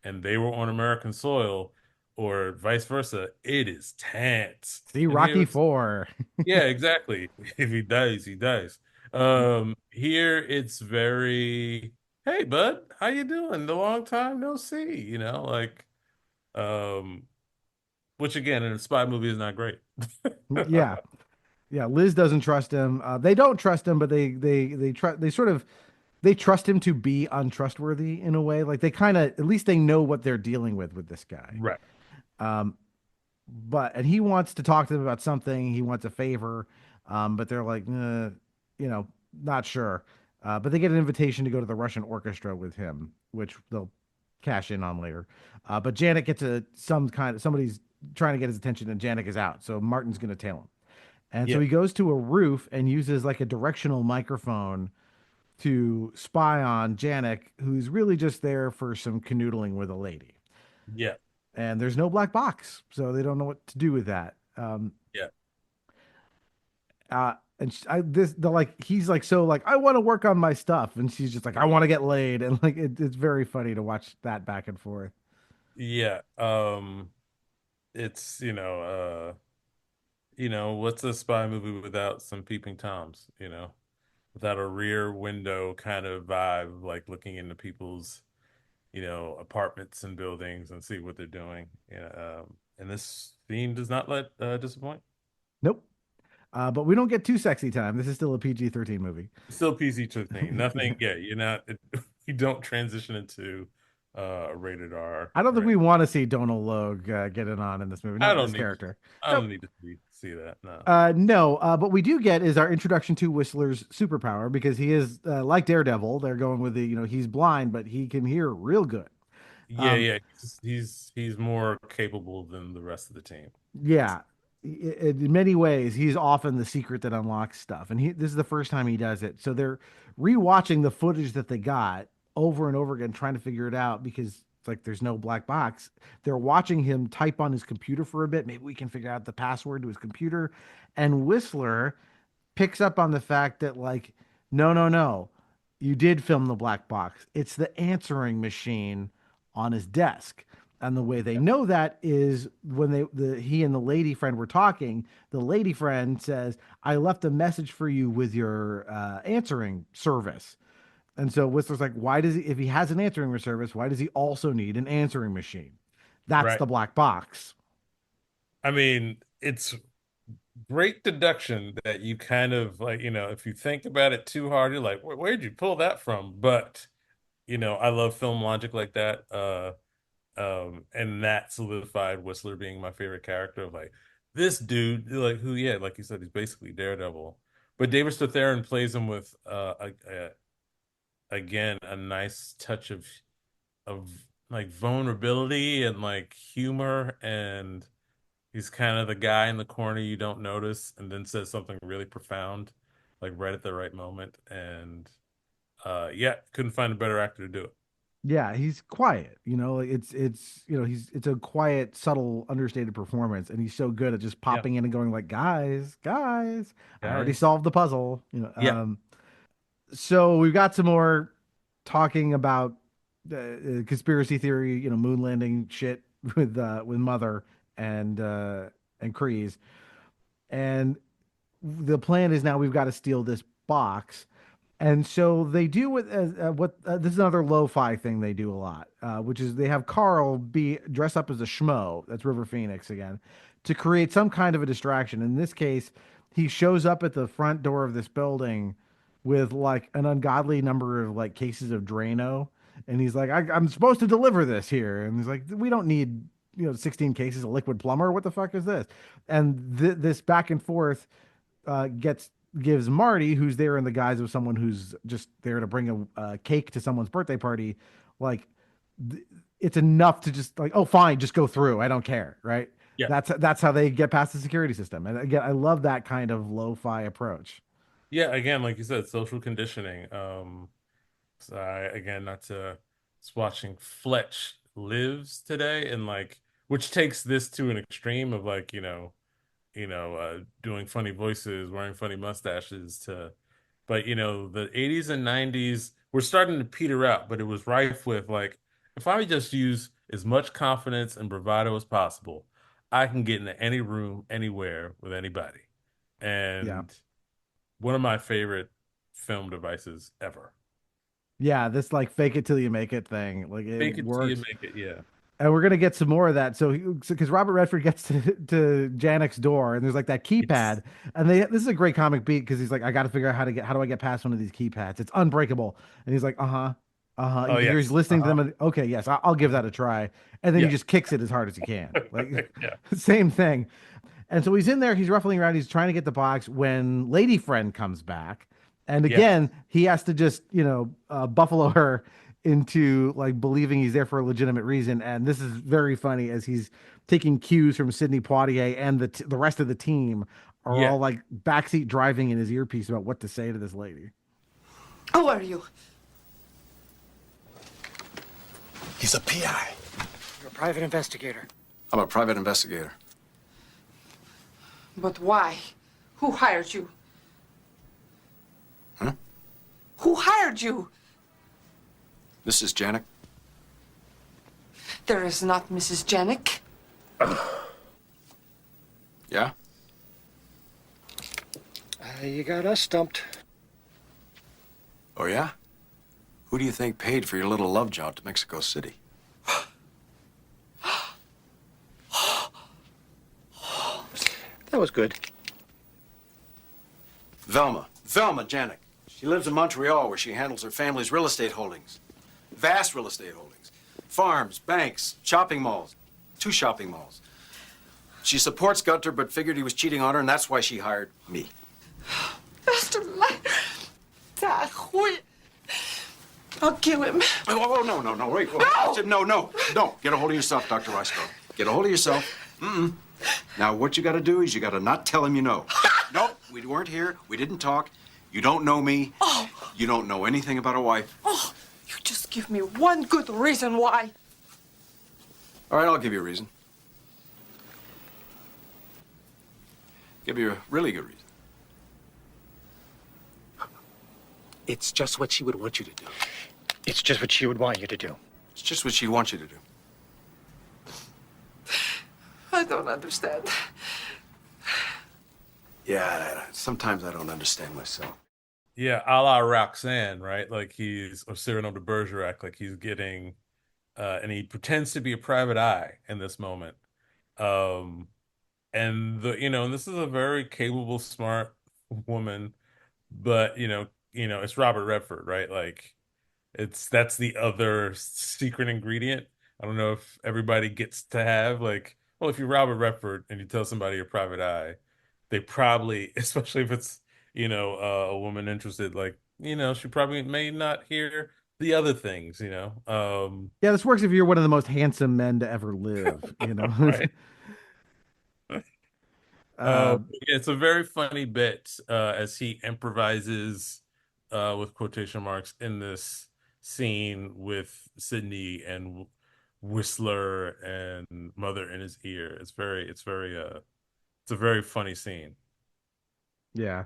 and they were on American soil or vice versa, it is tense. See And Rocky IV. yeah, exactly. If he dies, he dies. Here it's very, hey bud, how you doing? The long time no see, which again in a spy movie is not great. Yeah. Yeah, Liz doesn't trust him. They don't trust him, but they trust him to be untrustworthy in a way. Like they kind of at least they know what they're dealing with this guy. Right. And he wants to talk to them about something. He wants a favor, but they're like, not sure. But they get an invitation to go to the Russian orchestra with him, which they'll cash in on later. But Janek gets somebody's trying to get his attention, and Janek is out, so Martin's going to tail him. And so he goes to a roof and uses like a directional microphone to spy on Janek, who's really just there for some canoodling with a lady. Yeah. And there's no black box, so they don't know what to do with that. Yeah. He's like, so like, I want to work on my stuff. And she's just like, I want to get laid. And like, it's very funny to watch that back and forth. Yeah. It's, what's a spy movie without some peeping Toms, without a rear window kind of vibe, like looking into people's, apartments and buildings and see what they're doing. And this theme does not let disappoint. Nope. But we don't get too sexy time. This is still a PG-13 movie. Still PG-13. Nothing. Yeah. You don't transition into rated R. I don't think Right? we want to see Donal Logue get it on in this movie. Not this character. I don't need to see that. No. No. What we do get is our introduction to Whistler's superpower, because he is like Daredevil. They're going with the, he's blind, but he can hear real good. Yeah. He's more capable than the rest of the team. Yeah. In many ways, he's often the secret that unlocks stuff, and this is the first time he does it. So they're rewatching the footage that they got over and over again, trying to figure it out, because it's like there's no black box. They're watching him type on his computer for a bit. Maybe we can figure out the password to his computer. And Whistler picks up on the fact that, like, no, you did film the black box. It's the answering machine on his desk. And the way they know that is when he and the lady friend were talking, the lady friend says, "I left a message for you with your answering service." And so Whistler's like, if he has an answering service, why does he also need an answering machine? That's the black box. I mean, it's great deduction that you kind of like, if you think about it too hard, you're like, where'd you pull that from? But, I love film logic like that. And that solidified Whistler being my favorite character. Like, this dude, like like you said, he's basically Daredevil. But David Strathairn plays him with again a nice touch of like vulnerability and like humor, and he's kind of the guy in the corner you don't notice, and then says something really profound, like right at the right moment. And couldn't find a better actor to do it. Yeah, he's quiet. It's a quiet, subtle, understated performance, and he's so good at just popping in and going like, guys, I already solved the puzzle. So we've got some more talking about conspiracy theory, moon landing shit with Mother and Kreese, and the plan is now we've got to steal this box. And so they do what this is another lo-fi thing they do a lot, which is they have Carl dress up as a schmo, that's River Phoenix again, to create some kind of a distraction. In this case, he shows up at the front door of this building with like an ungodly number of like cases of Drano, and he's like, I'm supposed to deliver this here, and he's like, we don't need 16 cases of liquid plumber. What the fuck is this? And this back and forth gives Marty, who's there in the guise of someone who's just there to bring a cake to someone's birthday party, like it's enough to just like, oh, fine, just go through. I don't care, right? Yeah. That's how they get past the security system. And again, I love that kind of lo-fi approach. Yeah, again, like you said, social conditioning. So just watching Fletch Lives today, and like, which takes this to an extreme of like, doing funny voices, wearing funny mustaches but the 80s and 90s were starting to peter out, but it was rife with like, if I just use as much confidence and bravado as possible, I can get into any room, anywhere with anybody. And one of my favorite film devices ever. Yeah, this like fake it till you make it thing. Like it works. Till you make it, yeah. And we're gonna get some more of that. So because Robert Redford gets to Janek's door, and there's like that keypad, and this is a great comic beat because he's like, I got to figure out how do I get past one of these keypads? It's unbreakable, and he's like, Oh, He's listening to them. And, okay, yes, I'll give that a try, and then he just kicks it as hard as he can. Like same thing. And so he's in there, he's ruffling around, he's trying to get the box when Lady Friend comes back, and again he has to just buffalo her into like believing he's there for a legitimate reason. And this is very funny as he's taking cues from Sidney Poitier, and the rest of the team are all like backseat driving in his earpiece about what to say to this lady. Who are you? He's a PI. You're a private investigator. I'm a private investigator. But why? Who hired you? Huh? Who hired you? Mrs. Janik? There is not Mrs. Janik. Yeah? You got us stumped. Oh, yeah? Who do you think paid for your little love jaunt to Mexico City? That was good. Velma Janik. She lives in Montreal, where she handles her family's real estate holdings. Vast real estate holdings. farms, banks, shopping malls. 2 shopping malls. She supports Guthrie, but figured he was cheating on her, and that's why she hired me. Master liar. I'll kill him. Oh, no, wait. No! No. Get a hold of yourself, Dr. Roscoe. Get a hold of yourself. Now, what you got to do is you got to not tell him you know. Nope, we weren't here. We didn't talk. You don't know me. Oh. You don't know anything about a wife. Oh, you just give me one good reason why. All right, I'll give you a reason. Give you a really good reason. It's just what she would want you to do. It's just what she would want you to do. It's just what she wants you to do. I don't understand. Yeah, sometimes I don't understand myself. Yeah, a la Roxanne, right? Like he's, or Cyrano de Bergerac, like he's getting, and he pretends to be a private eye in this moment. And and this is a very capable, smart woman, but it's Robert Redford, right? Like that's the other secret ingredient. I don't know if everybody gets to have like, well, if you're Robert Redford and you tell somebody you're a private eye, they probably, especially if it's, a woman interested, like, she probably may not hear the other things, Yeah, this works if you're one of the most handsome men to ever live, Right. It's a very funny bit as he improvises with quotation marks in this scene with Sydney and Whistler and Mother in his ear. It's a very funny scene. Yeah.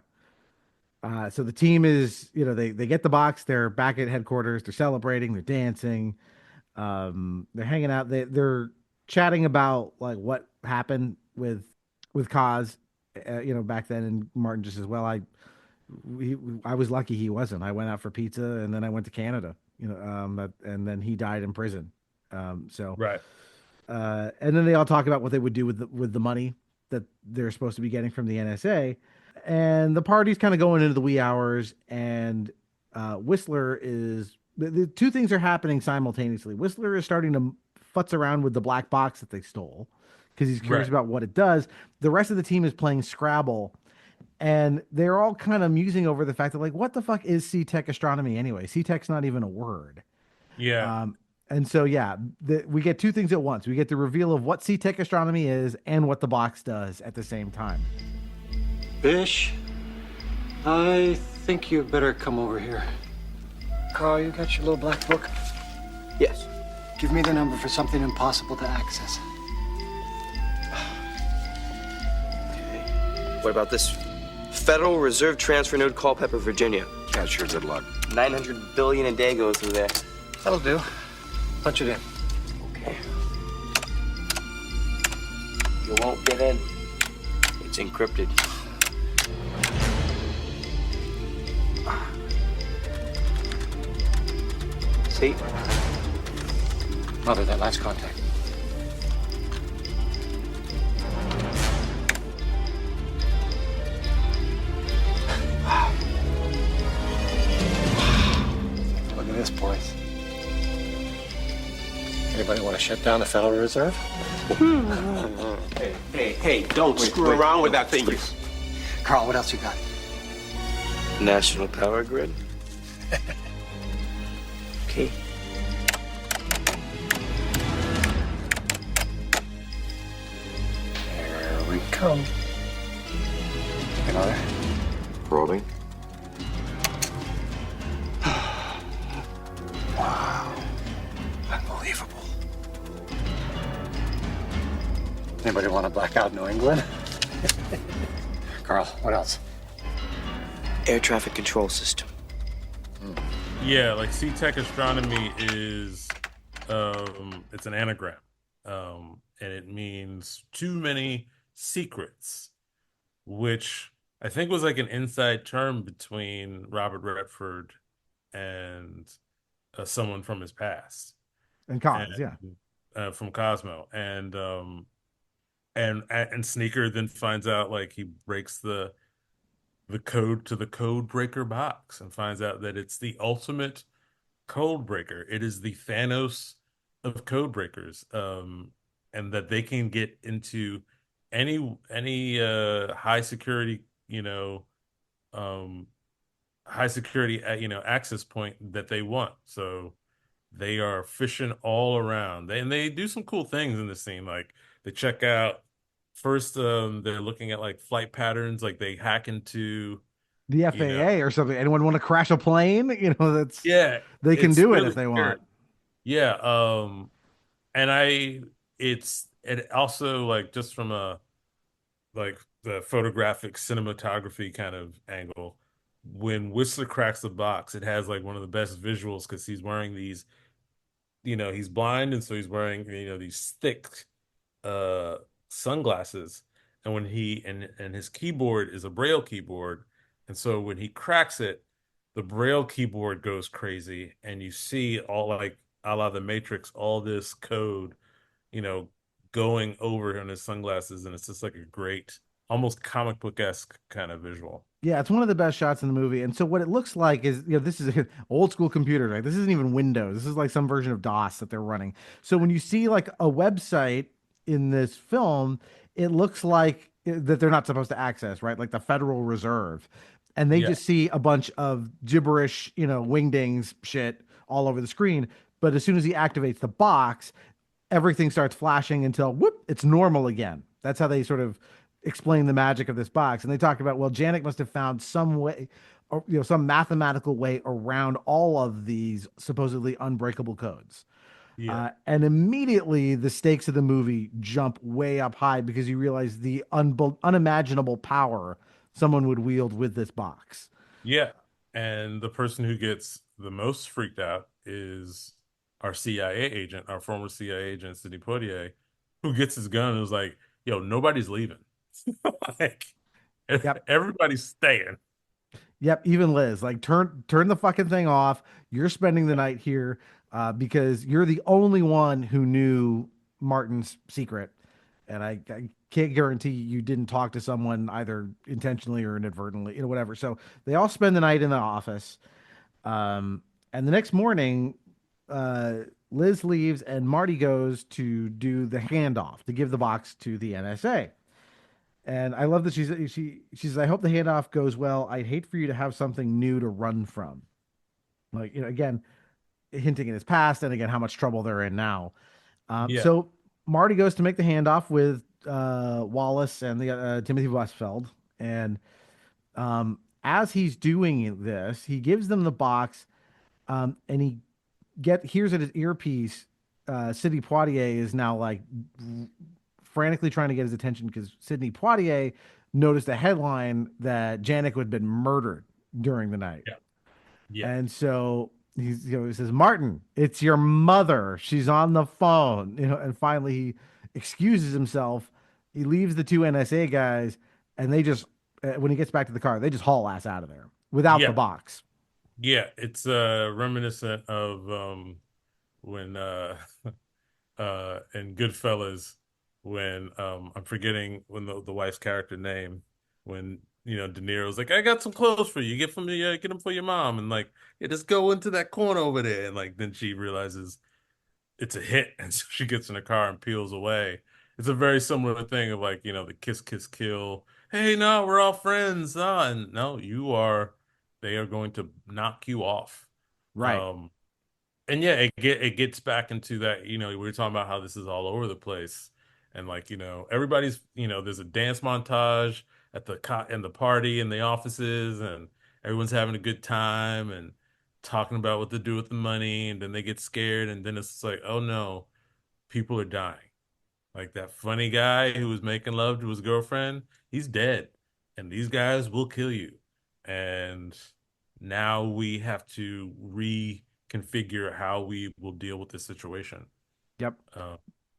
So the team is, they get the box. They're back at headquarters. They're celebrating. They're dancing. They're hanging out. They're chatting about like what happened with Kaz, back then. And Martin just as well. I was lucky he wasn't. I went out for pizza and then I went to Canada. And then he died in prison. Right. And then they all talk about what they would do with the money that they're supposed to be getting from the NSA. And the party's kind of going into the wee hours, and Whistler is the 2 things are happening simultaneously. Whistler is starting to futz around with the black box that they stole because he's curious about what it does. The rest of the team is playing Scrabble, and they're all kind of musing over the fact that, like, what the fuck is C-Tech astronomy anyway? C-Tech's not even a word. Yeah. And so, we get 2 things at once. We get the reveal of what C-Tech astronomy is and what the box does at the same time. Bish, I think you better come over here. Carl, you got your little black book? Yes. Give me the number for something impossible to access. What about this? Federal Reserve Transfer Node, Culpeper, Virginia. Yeah, sure, good luck. 900 billion a day goes through there. That'll do. Punch it in. Okay. You won't get in. It's encrypted. See? Mother, that last contact. Look at this, boys. Anybody want to shut down the Federal Reserve? Hey, don't screw around with that thing. Carl, what else you got? National Power Grid. Okay. Here we come. Another. Probing. Wow. Unbelievable. Anybody want to black out New England? Carl, what else? Air traffic control system. Yeah, like C-Tech astronomy is it's an anagram. And it means too many secrets, which I think was like an inside term between Robert Redford and someone from his past. And Cos, from Cosmo. And Sneaker then finds out, like, he breaks the code to the code breaker box and finds out that it's the ultimate code breaker. It is the Thanos of code breakers, and that they can get into any high security, um, access point that they want. So they are fishing all around. And they do some cool things in the scene. Like they check out first, they're looking at like flight patterns, like they hack into, The you know, FAA or something. Anyone want to crash a plane? That's yeah, they can it's do it if really they scary. want. Yeah, and it also like just from a like the photographic cinematography kind of angle. When Whistler cracks the box, it has like one of the best visuals because he's wearing these, he's blind, and so he's wearing, these thick uh sunglasses. And when he and his keyboard is a braille keyboard, and so when he cracks it, the braille keyboard goes crazy, and you see all like a la the Matrix, all this code, you know, going over on his sunglasses, and it's just like a great, almost comic book-esque kind of visual. Yeah, it's one of the best shots in the movie. And so what it looks like is, this is an old school computer, right? This isn't even Windows. This is like some version of DOS that they're running. So when you see like a website in this film, it looks like that they're not supposed to access, right? Like the Federal Reserve. And they Yeah. just see a bunch of gibberish, wingdings shit all over the screen. But as soon as he activates the box, everything starts flashing until whoop, it's normal again. That's how they sort of explain the magic of this box. And they talked about, well, Janik must have found some way, or some mathematical way around all of these supposedly unbreakable codes. Yeah. And immediately the stakes of the movie jump way up high because you realize the unimaginable power someone would wield with this box. Yeah. And the person who gets the most freaked out is our CIA agent, our former CIA agent, Sidney Poitier, who gets his gun and is like, yo, nobody's leaving. Like, Yep. everybody's staying. Yep, even Liz, like turn the fucking thing off. You're spending the night here because you're the only one who knew Martin's secret, and I can't guarantee you didn't talk to someone either intentionally or inadvertently, whatever. So they all spend the night in the office, and the next morning, Liz leaves and Marty goes to do the handoff to give the box to the NSA. And I love that she says, I hope the handoff goes well. I'd hate for you to have something new to run from. Like, again, hinting at his past and again how much trouble they're in now. Yeah. So Marty goes to make the handoff with Wallace and the Timothy Westfeld. And as he's doing this, he gives them the box, and he hears at his earpiece, Sidney Poitier is now like frantically trying to get his attention because Sidney Poitier noticed a headline that Janik had been murdered during the night. Yeah. Yeah. And so he says, Martin, it's your mother. She's on the phone. And finally he excuses himself. He leaves the two NSA guys, and they just, when he gets back to the car, they just haul ass out of there without Yeah. the box. Yeah, it's reminiscent of when in Goodfellas, when I'm forgetting when the wife's character name, when De Niro's like, I got some clothes for you, get them for your mom, and like, yeah, just go into that corner over there, and like then she realizes it's a hit, and so she gets in the car and peels away. It's a very similar thing of like, the kiss kiss kill. Hey, no, we're all friends. And no, they are going to knock you off. Right. And yeah, it gets back into that, we were talking about how this is all over the place. And like, everybody's, there's a dance montage at the party in the offices, and everyone's having a good time and talking about what to do with the money, and then they get scared, and then it's like, oh no, people are dying. Like that funny guy who was making love to his girlfriend, he's dead. And these guys will kill you. And now we have to reconfigure how we will deal with this situation. Yep.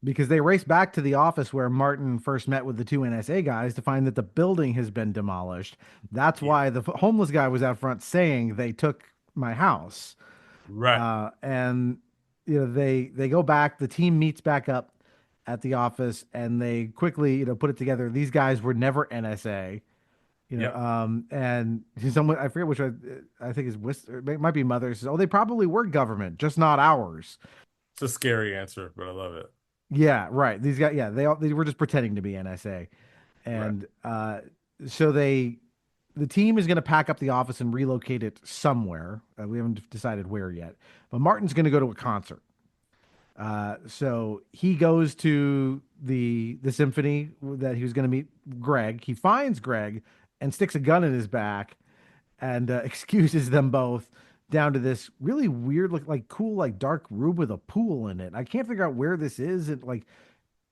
Because they race back to the office where Martin first met with the two NSA guys to find that the building has been demolished. That's why the homeless guy was out front saying they took my house. Right. And they go back. The team meets back up at the office, and they quickly put it together. These guys were never NSA. And someone, I forget which one, I think is Whistler, it might be Mother, says, oh, they probably were government, just not ours. It's a scary answer, but I love it. Yeah, right. These guys, yeah, they were just pretending to be NSA, and so the team is going to pack up the office and relocate it somewhere. We haven't decided where yet, but Martin's going to go to a concert. So he goes to the symphony that he was going to meet Greg. He finds Greg and sticks a gun in his back and excuses them both down to this really weird, like cool, like dark room with a pool in it. I can't figure out where this is. It like,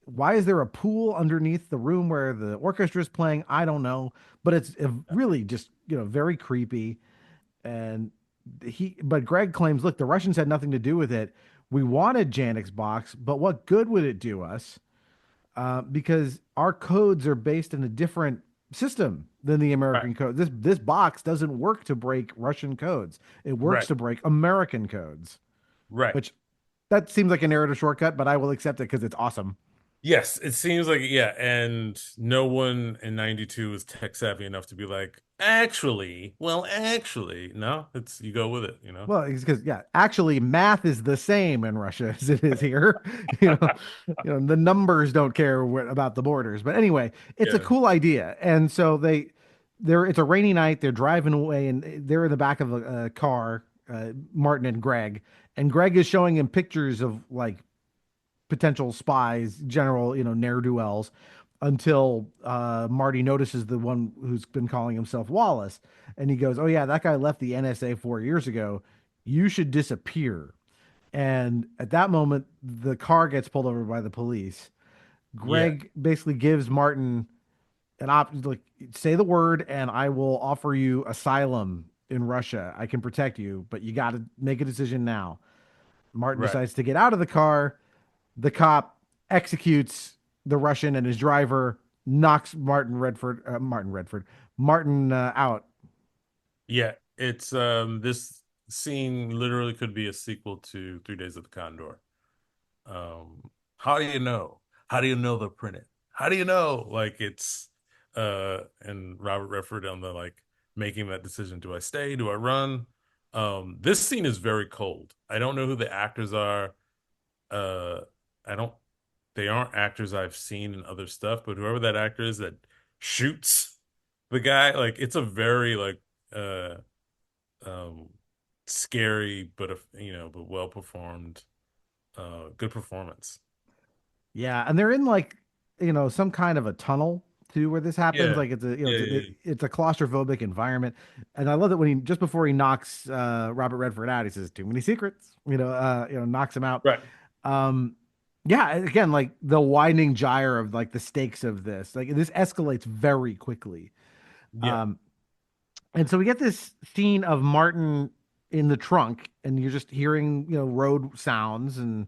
why is there a pool underneath the room where the orchestra is playing? I don't know, but it's really just, very creepy. And but Greg claims, look, the Russians had nothing to do with it. We wanted Janek's box, but what good would it do us? Because our codes are based in a different system than the American code. This box doesn't work to break Russian codes. It works to break American codes. Right. Which that seems like a narrative shortcut, but I will accept it because it's awesome. Yes, it seems like and no one in 92 was tech savvy enough to be like, actually, no, it's you go with it, Well, it's because actually math is the same in Russia as it is here. The numbers don't care about the borders. But anyway, it's a cool idea. And so it's a rainy night, they're driving away and they're in the back of a car, Martin and Greg is showing him pictures of like potential spies, general, ne'er-do-wells, until Marty notices the one who's been calling himself Wallace. And he goes, oh yeah, that guy left the NSA 4 years ago. You should disappear. And at that moment, the car gets pulled over by the police. Greg basically gives Martin an option, like, say the word and I will offer you asylum in Russia. I can protect you, but you got to make a decision now. Martin decides to get out of the car. The cop executes the Russian and his driver, knocks Martin out. Yeah, it's this scene literally could be a sequel to 3 Days of the Condor. How do you know? How do you know they're printed? How do you know? Like it's and Robert Redford on the like making that decision. Do I stay? Do I run? This scene is very cold. I don't know who the actors are. They aren't actors I've seen in other stuff, but whoever that actor is that shoots the guy, like it's a very like scary but well performed, good performance. Yeah, and they're in like some kind of a tunnel too where this happens. Yeah. Like it's it's a claustrophobic environment, and I love that when just before he knocks Robert Redford out, he says too many secrets. Knocks him out. Right. Yeah, again, like the widening gyre of like the stakes of this, like this escalates very quickly. Yeah. And so we get this scene of Martin in the trunk, and you're just hearing, road sounds and,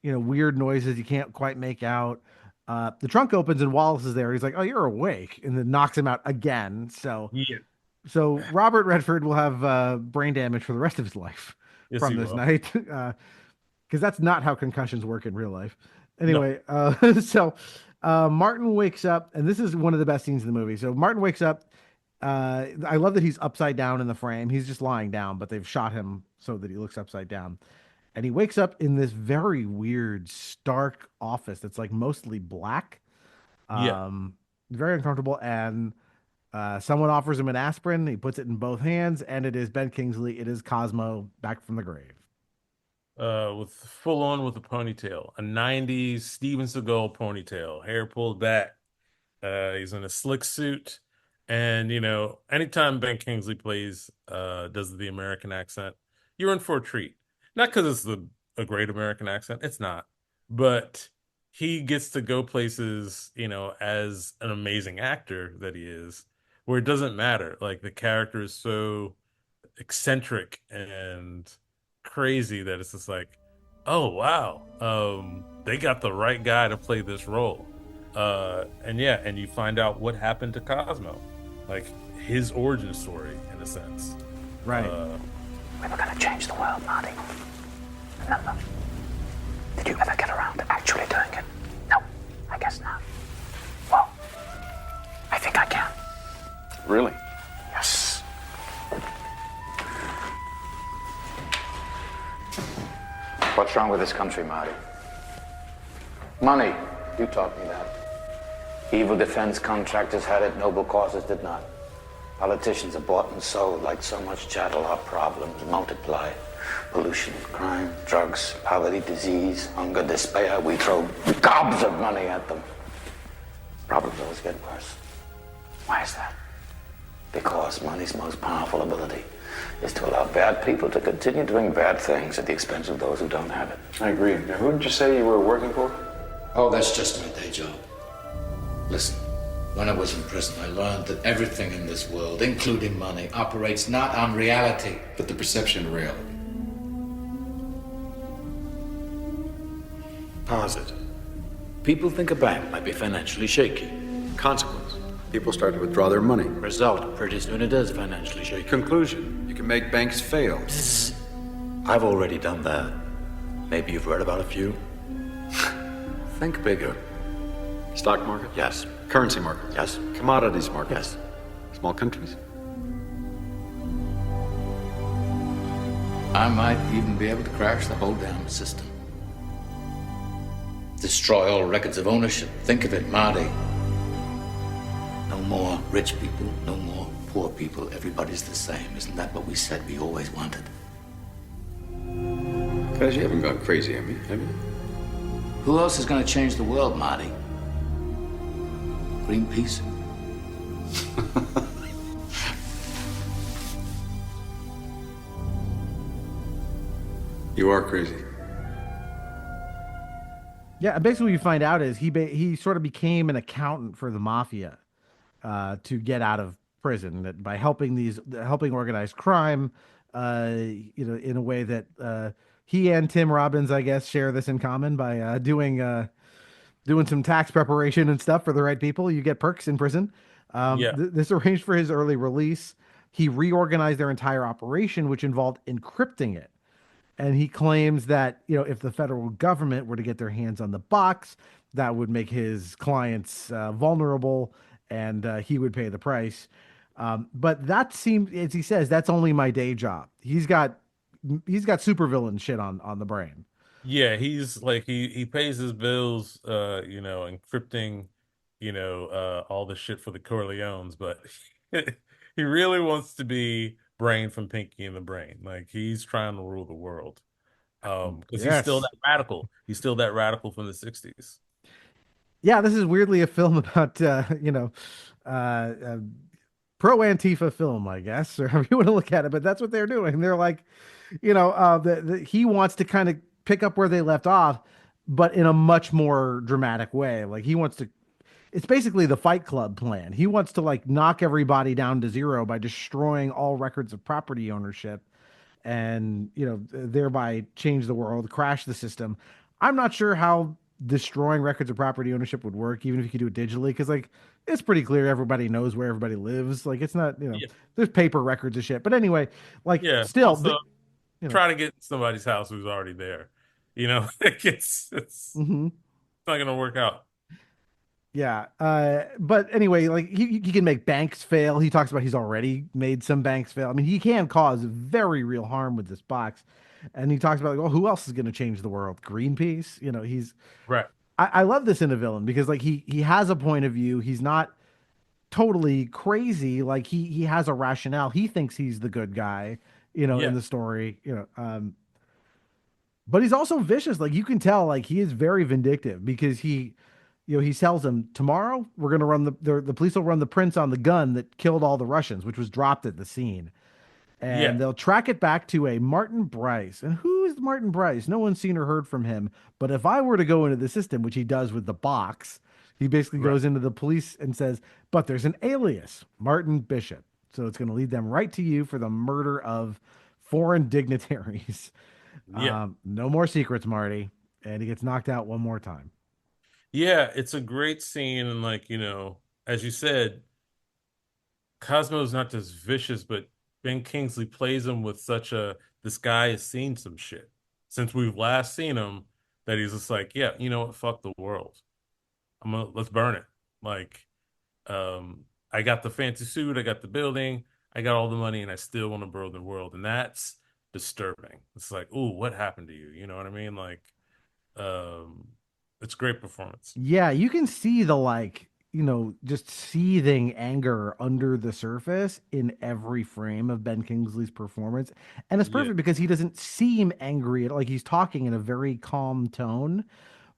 weird noises you can't quite make out. The trunk opens and Wallace is there. He's like, "Oh, you're awake," and then knocks him out again. So Robert Redford will have brain damage for the rest of his life from this night. Because that's not how concussions work in real life. Anyway, so Martin wakes up, and this is one of the best scenes in the movie. So Martin wakes up. I love that he's upside down in the frame. He's just lying down, but they've shot him so that he looks upside down. And he wakes up in this very weird, stark office that's like mostly black. Very uncomfortable. And someone offers him an aspirin. He puts it in both hands, and it is Ben Kingsley. It is Cosmo back from the grave. With full on with a ponytail, a 90s Steven Seagal ponytail, hair pulled back. He's in a slick suit, and anytime Ben Kingsley does the American accent, you're in for a treat. Not because it's a great American accent, it's not, but he gets to go places, as an amazing actor that he is, where it doesn't matter. Like the character is so eccentric and crazy that it's just like, oh wow, they got the right guy to play this role. And you find out what happened to Cosmo, like his origin story in a sense. Right. We were gonna change the world, Marty. Remember? Did you ever get around to actually doing it? No, I guess not. Well, I think I can. Really? What's wrong with this country, Marty? Money. You taught me that. Evil defense contractors had it, noble causes did not. Politicians are bought and sold like so much chattel. Our problems multiply. Pollution, crime, drugs, poverty, disease, hunger, despair. We throw gobs of money at them. Problems always get worse. Why is that? Because money's most powerful ability is to allow bad people to continue doing bad things at the expense of those who don't have it. I agree. Now, who did you say you were working for? Oh, that's just my day job. Listen, when I was in prison, I learned that everything in this world, including money, operates not on reality, but the perception of reality. Posit. People think a bank might be financially shaky. Consequence. People start to withdraw their money. Result, pretty soon it is financially shaky. Conclusion. You can make banks fail. I've already done that. Maybe you've read about a few. Think bigger. Stock market? Yes. Currency market? Yes. Commodities market? Yes. Small countries? I might even be able to crash the whole damn system. Destroy all records of ownership. Think of it, Marty. No more rich people, no more poor people. Everybody's the same. Isn't that what we said we always wanted? Guys, you haven't gone crazy on me, have you? Who else is going to change the world, Marty? Greenpeace? You are crazy. Yeah, basically what you find out is he sort of became an accountant for the mafia to get out of prison, that by helping organized crime, in a way that he and Tim Robbins, I guess, share this in common by doing some tax preparation and stuff for the right people. You get perks in prison. This arranged for his early release. He reorganized their entire operation, which involved encrypting it. And he claims that, if the federal government were to get their hands on the box, that would make his clients vulnerable, and he would pay the price. But that seems, as he says, that's only my day job. He's got supervillain shit on the brain. Yeah, he's like he pays his bills, encrypting, all the shit for the Corleones, but he really wants to be Brain from Pinky and the Brain. Like, he's trying to rule the world. Because he's still that radical. He's still that radical from the 60s. Yeah, this is weirdly a film about pro Antifa film, I guess, or however you want to look at it. But that's what they're doing. They're like, he wants to kind of pick up where they left off, but in a much more dramatic way. Like, he wants to. It's basically the Fight Club plan. He wants to knock everybody down to zero by destroying all records of property ownership, and thereby change the world, crash the system. I'm not sure how destroying records of property ownership would work, even if you could do it digitally, because it's pretty clear everybody knows where everybody lives. Like, it's not, there's paper records of shit. But anyway, still, also, try to get somebody's house who's already there. It's not gonna work out. Yeah. But anyway, he can make banks fail. He talks about he's already made some banks fail. I mean, he can cause very real harm with this box. And he talks about, who else is going to change the world? Greenpeace? He's right. I love this in a villain because he has a point of view. He's not totally crazy. Like, he has a rationale. He thinks he's the good guy, in the story, but he's also vicious. Like, you can tell, he is very vindictive because he tells them, tomorrow we're going to run the police will run the prints on the gun that killed all the Russians, which was dropped at the scene. And they'll track it back to a Martin Bryce. And who is Martin Bryce? No one's seen or heard from him. But if I were to go into the system, which he does with the box, he basically goes into the police and says, but there's an alias, Martin Bishop. So it's going to lead them right to you for the murder of foreign dignitaries. No more secrets, Marty. And he gets knocked out one more time. Yeah, it's a great scene. And as you said, Cosmo's not just vicious, but Ben Kingsley plays him with such this guy has seen some shit since we've last seen him, that he's just like, yeah, you know what? Fuck the world. Let's burn it. I got the fancy suit, I got the building, I got all the money, and I still want to burn the world. And that's disturbing. It's like, ooh, what happened to you? You know what I mean? Like, um, it's a great performance. Yeah, you can see the like, just seething anger under the surface in every frame of Ben Kingsley's performance. And it's Yeah, perfect because he doesn't seem angry like he's talking in a very calm tone,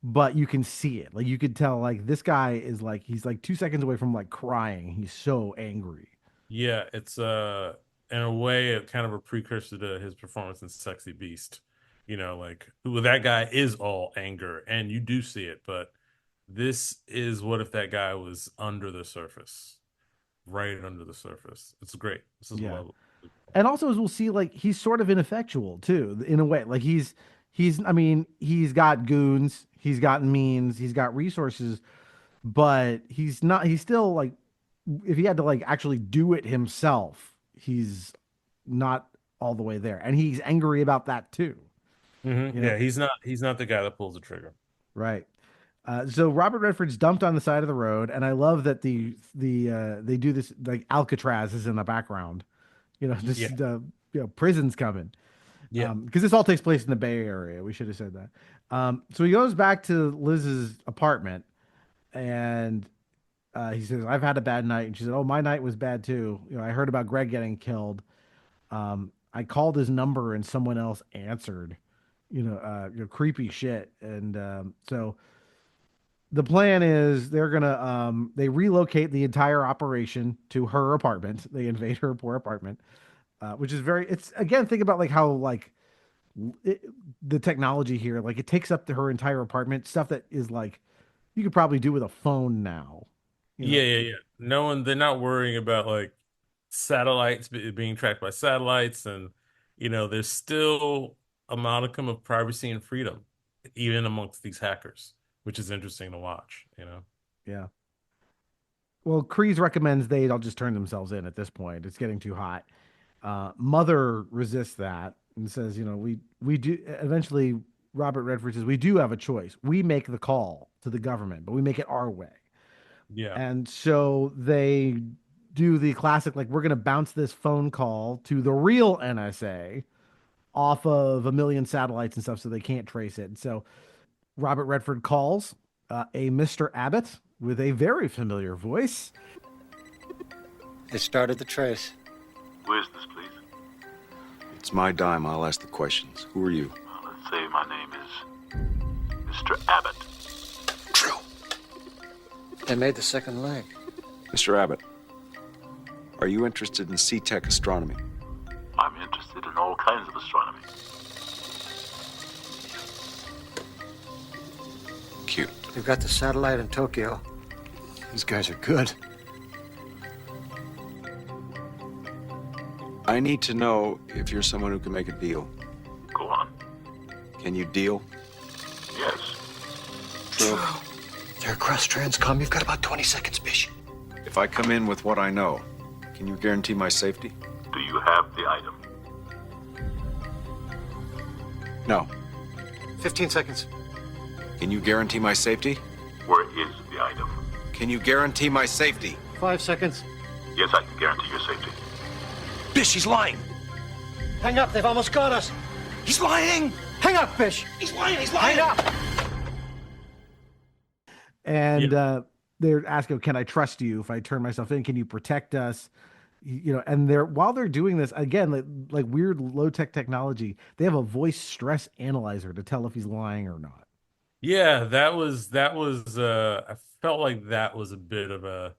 but you can see it. Like you could tell like this guy is like he's like 2 seconds away from like crying. He's so angry. yeah. It's in a way, kind of a precursor to his performance in Sexy Beast. You know, like who that guy is all anger, and you do see it, but this is what if that guy was under the surface, right under the surface. It's great. This is Yeah. love. And also as we'll see, like he's sort of ineffectual too, in a way. Like I mean, he's got goons, he's got means, he's got resources, but he's still like if he had to like actually do it himself, he's not all the way there. And he's angry about that too. Yeah, he's not the guy that pulls the trigger. Right. So Robert Redford's dumped on the side of the road, and I love that they do this like Alcatraz is in the background, just Yeah. prison's coming, Yeah. because this all takes place in the Bay Area. We should have said that. So he goes back to Liz's apartment, and he says, "I've had a bad night," and she said, "Oh, my night was bad too. I heard about Greg getting killed. I called his number and someone else answered, creepy shit, and so." The plan is they're gonna they relocate the entire operation to her apartment. They invade her poor apartment, which is it's again, think about like how like the technology here, like it takes up her entire apartment, stuff that is like you could probably do with a phone now. Yeah. They're not worrying about like satellites being tracked by satellites, and there's still a modicum of privacy and freedom, even amongst these hackers, which is interesting to watch. Yeah. Well, Kreese recommends they all just turn themselves in at this point. It's getting too hot. Mother resists that and says, we do eventually Robert Redford says we do have a choice. We make the call to the government, but we make it our way. Yeah. And so they do the classic, like, we're going to bounce this phone call to the real NSA off of a million satellites and stuff so they can't trace it. And so Robert Redford calls a Mr. Abbott with a very familiar voice. They started the trace. Where's this, please? It's my dime. I'll ask the questions. Who are you? Well, let's say my name is Mr. Abbott. True. They made the second leg. Mr. Abbott, are you interested in C-Tech astronomy? I'm interested in all kinds of astronomy. Cute. They've got the satellite in Tokyo. These guys are good. I need to know if you're someone who can make a deal. Go on. Can you deal? Yes. True. They're across Transcom. You've got about 20 seconds, Bish. If I come in with what I know, can you guarantee my safety? Do you have the item? No. 15 seconds. Can you guarantee my safety? Where is the item? Can you guarantee my safety? 5 seconds. Yes, I can guarantee your safety. Bish, he's lying. Hang up. They've almost got us. He's lying. Hang up, Bish. He's lying. He's lying. Hang up. And they're asking, can I trust you if I turn myself in? Can you protect us? And while they're doing this, again, like weird low-tech technology, they have a voice stress analyzer to tell if he's lying or not. Yeah, that was I felt like that was a bit of a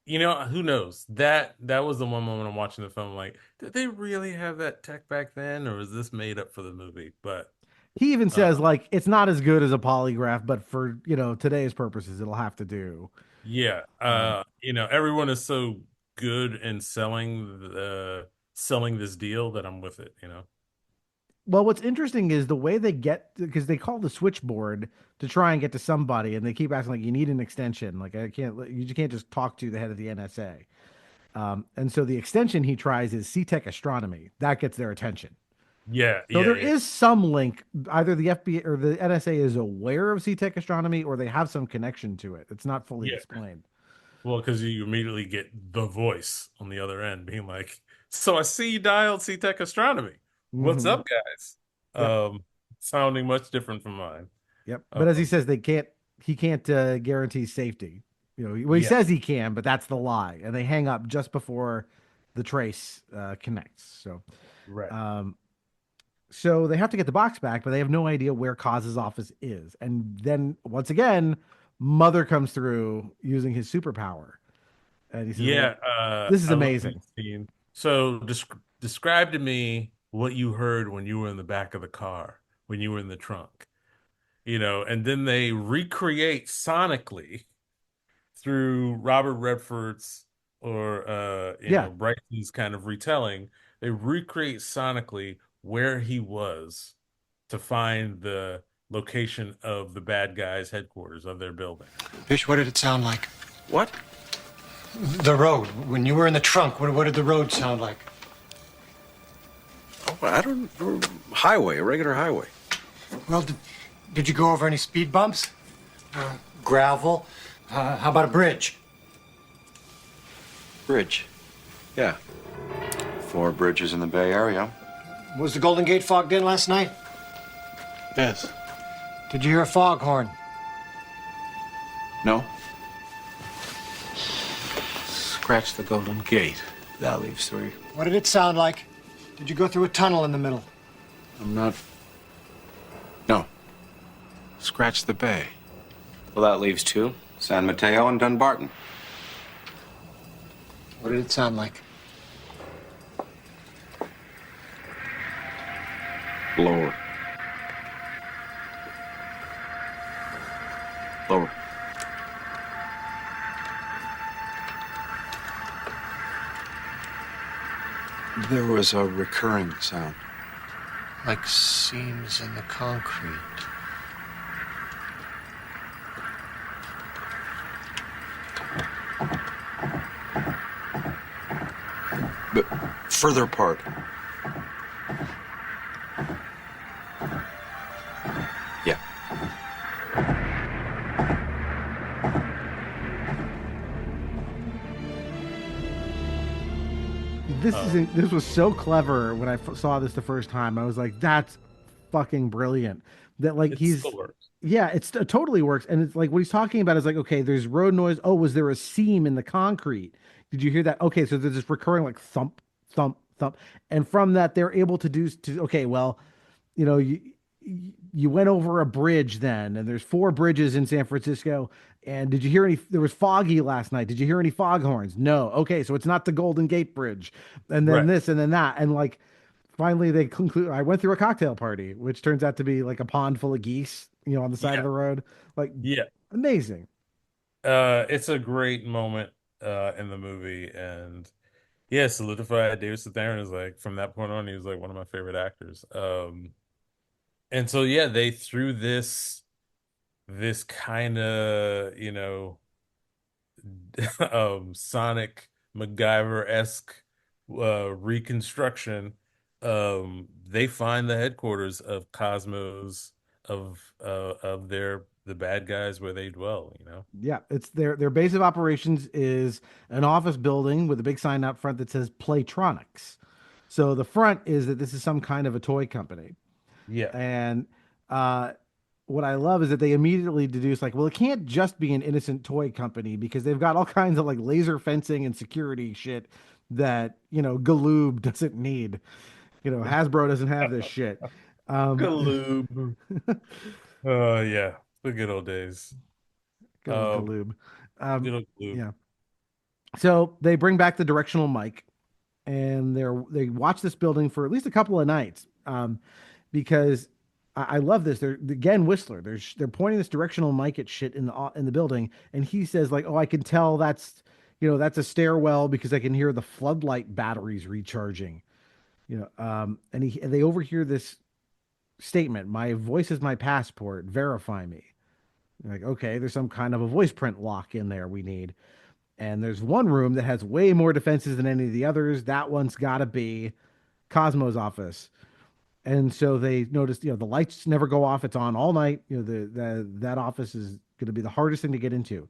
who knows? That was the one moment I'm watching the film like, did they really have that tech back then, or was this made up for the movie? But he even says like it's not as good as a polygraph, but for today's purposes, it'll have to do. Yeah, everyone is so good in selling this deal that I'm with it. Well, what's interesting is the way they get, because they call the switchboard to try and get to somebody, and they keep asking like, you need an extension. Like you can't just talk to the head of the NSA. And so the extension he tries is C-Tech astronomy. That gets their attention. Yeah. So there is some link. Either the FBI or the NSA is aware of C-Tech astronomy, or they have some connection to it. It's not fully explained. Well, because you immediately get the voice on the other end being like, So I see you dialed C-Tech Astronomy. What's Mhm. up, guys? Yep. Sounding much different from mine. Yep. But as he Um, says, he can't guarantee safety. Well, he yeah, says he can, but that's the lie. And they hang up just before the trace connects. right. Um, so they have to get the box back, but they have no idea where Coz's office is. And then once again, Mother comes through using his superpower. And he says, well, Yeah, this is I love amazing. this scene. So describe to me what you heard when you were in the back of the car, when you were in the trunk, and then they recreate sonically through Robert Redford's or Yeah. Brightson's kind of retelling. They recreate sonically where he was to find the location of the bad guys' headquarters of their building. Bish, what did it sound like? What? The road. When you were in the trunk, what did the road sound like? Oh, I don't. Highway, a regular highway. Well, did you go over any speed bumps? Gravel? How about a bridge? Bridge. Yeah. 4 bridges in the Bay Area. Was the Golden Gate fogged in last night? Yes. Did you hear a foghorn? No? Scratch the Golden Gate. That leaves 3. What did it sound like? Did you go through a tunnel in the middle? I'm not. No. Scratch the Bay. Well, that leaves 2. San Mateo and Dunbarton. What did it sound like? Lower. Lower. There was a recurring sound. Like seams in the concrete. But further apart. Yeah. This was so clever when I saw this the first time. I was like, that's fucking brilliant. That like It still works. yeah, it totally works. And it's like what he's talking about is like, okay, there's road noise. Oh, was there a seam in the concrete? Did you hear that? Okay, so there's this recurring like thump, thump, thump, and from that they're able to okay, well, you went over a bridge then, and there's 4 bridges in San Francisco. And did you hear any? There was foggy last night. Did you hear any foghorns? No. Okay, so it's not the Golden Gate Bridge. And then Right. this, and then that, and like finally they conclude. I went through a cocktail party, which turns out to be like a pond full of geese, on the side of the road. Like, Yeah. amazing. It's a great moment in the movie, and yeah, solidified David Strathairn is like from that point on, he was like one of my favorite actors. And so yeah, they threw this kind of, Sonic MacGyver-esque reconstruction. They find the headquarters of Cosmos of the bad guys where they dwell. Yeah, it's their base of operations is an office building with a big sign out front that says Playtronics. So the front is that this is some kind of a toy company. Yeah. And what I love is that they immediately deduce like, well, it can't just be an innocent toy company because they've got all kinds of like laser fencing and security shit that, Galoob doesn't need. Hasbro doesn't have this shit. Galoob. Yeah, the good old days. Good old Galoob. Good old Galoob. Yeah. So they bring back the directional mic and they watch this building for at least a couple of nights. Because I love this. They're again Whistler. They're pointing this directional mic at shit in the building, and he says like, "Oh, I can tell that's that's a stairwell because I can hear the floodlight batteries recharging." And they overhear this statement: "My voice is my passport. Verify me." Like, okay, there's some kind of a voice print lock in there we need. And there's one room that has way more defenses than any of the others. That one's got to be Cosmo's office. And so they noticed, the lights never go off. It's on all night. That office is going to be the hardest thing to get into.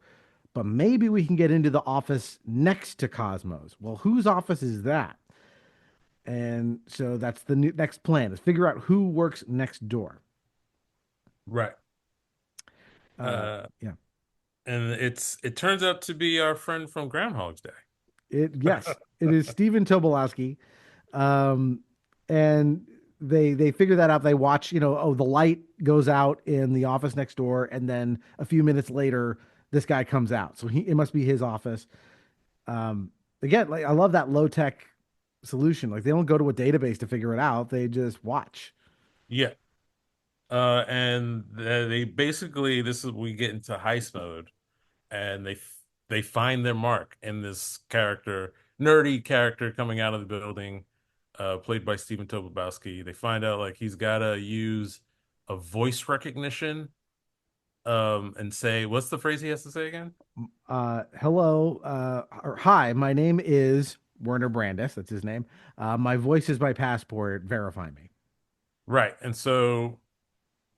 But maybe we can get into the office next to Cosmos. Well, whose office is that? And so that's the next plan, is figure out who works next door. Right. Yeah. And it turns out to be our friend from Groundhog's Day. Yes, it is Stephen Tobolowsky. Um, and they figure that out. They watch, oh, the light goes out in the office next door, and then a few minutes later, this guy comes out. So it must be his office. Again, like, I love that low tech solution. Like, they don't go to a database to figure it out. They just watch. Yeah. And they basically, we get into heist mode, and they find their mark in this nerdy character coming out of the building, played by Stephen Tobolowsky. They find out like he's got to use a voice recognition, and say, what's the phrase he has to say again? Hello, or hi, my name is Werner Brandis. That's his name. My voice is my passport. Verify me. Right. And so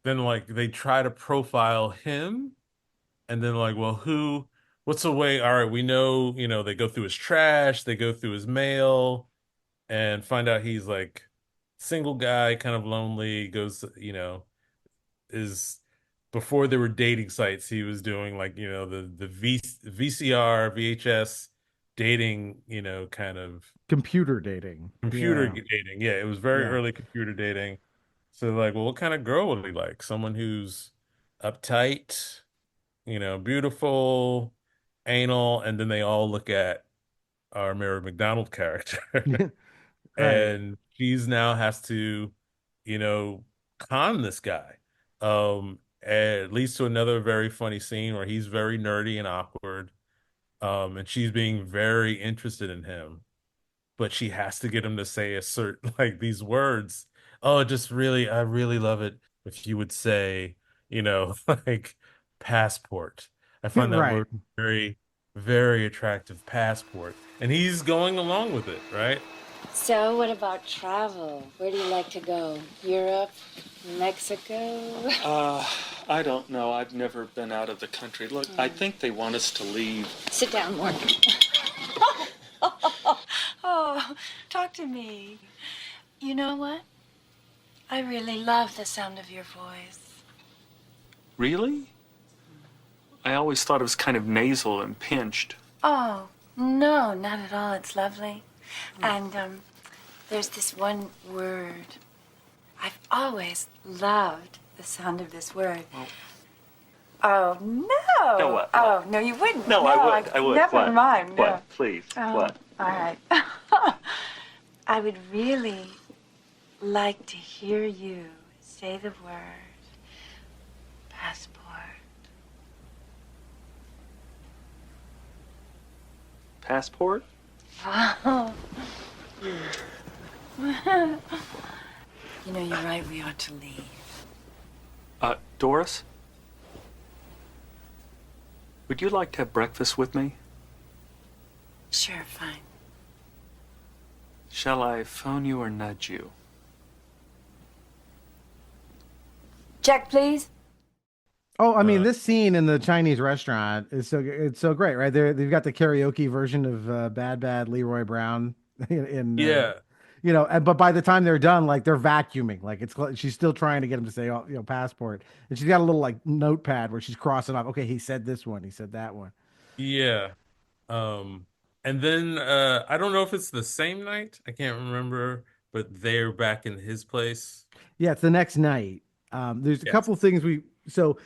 then like they try to profile him, and then like, well, what's the way? All right, we know, they go through his trash, they go through his mail, and find out he's like single guy, kind of lonely, goes, is before there were dating sites, he was doing like, VCR, VHS dating, kind of computer dating. Dating. Yeah, it was very Yeah. early computer dating. So like, well, what kind of girl would he like? Someone who's uptight, beautiful, anal, and then they all look at our Mary McDonald character. Right. And she's now has to, con this guy. And it leads to another very funny scene where he's very nerdy and awkward. And she's being very interested in him, but she has to get him to say a certain like these words. Oh, I really love it if you would say, like passport. I find that Right. word very, very attractive, passport. And he's going along with it, right? So, what about travel? Where do you like to go? Europe? Mexico? I don't know. I've never been out of the country. Look, I think they want us to leave. Sit down, Morgan. Oh, talk to me. You know what? I really love the sound of your voice. Really? I always thought it was kind of nasal and pinched. Oh, no, not at all. It's lovely. And there's this one word. I've always loved the sound of this word. Oh, no. No, what? Oh, no, you wouldn't. No, I would. Never What? mind. No. What? Please. Oh, What? all right. I would really like to hear you say the word passport. Passport? Oh. You know, you're right. We ought to leave. Doris? Would you like to have breakfast with me? Sure, fine. Shall I phone you or nudge you? Check, please. Oh, I mean, this scene in the Chinese restaurant it's so great, right? They've got the karaoke version of Bad Bad Leroy Brown Yeah. But by the time they're done, like they're vacuuming, like she's still trying to get him to say, passport, and she's got a little like notepad where she's crossing off. Okay, he said this one, he said that one. Yeah. And then I don't know if it's the same night. I can't remember, but they're back in his place. Yeah, it's the next night. There's a couple things so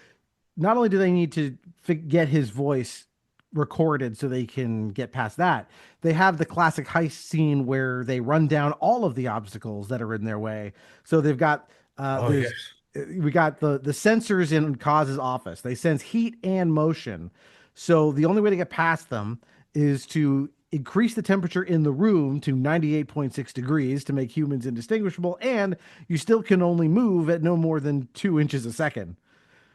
not only do they need to get his voice recorded so they can get past that, they have the classic heist scene where they run down all of the obstacles that are in their way. So they've got we got the sensors in Coz's office. They sense heat and motion. So the only way to get past them is to increase the temperature in the room to 98.6 degrees to make humans indistinguishable, and you still can only move at no more than 2 inches a second.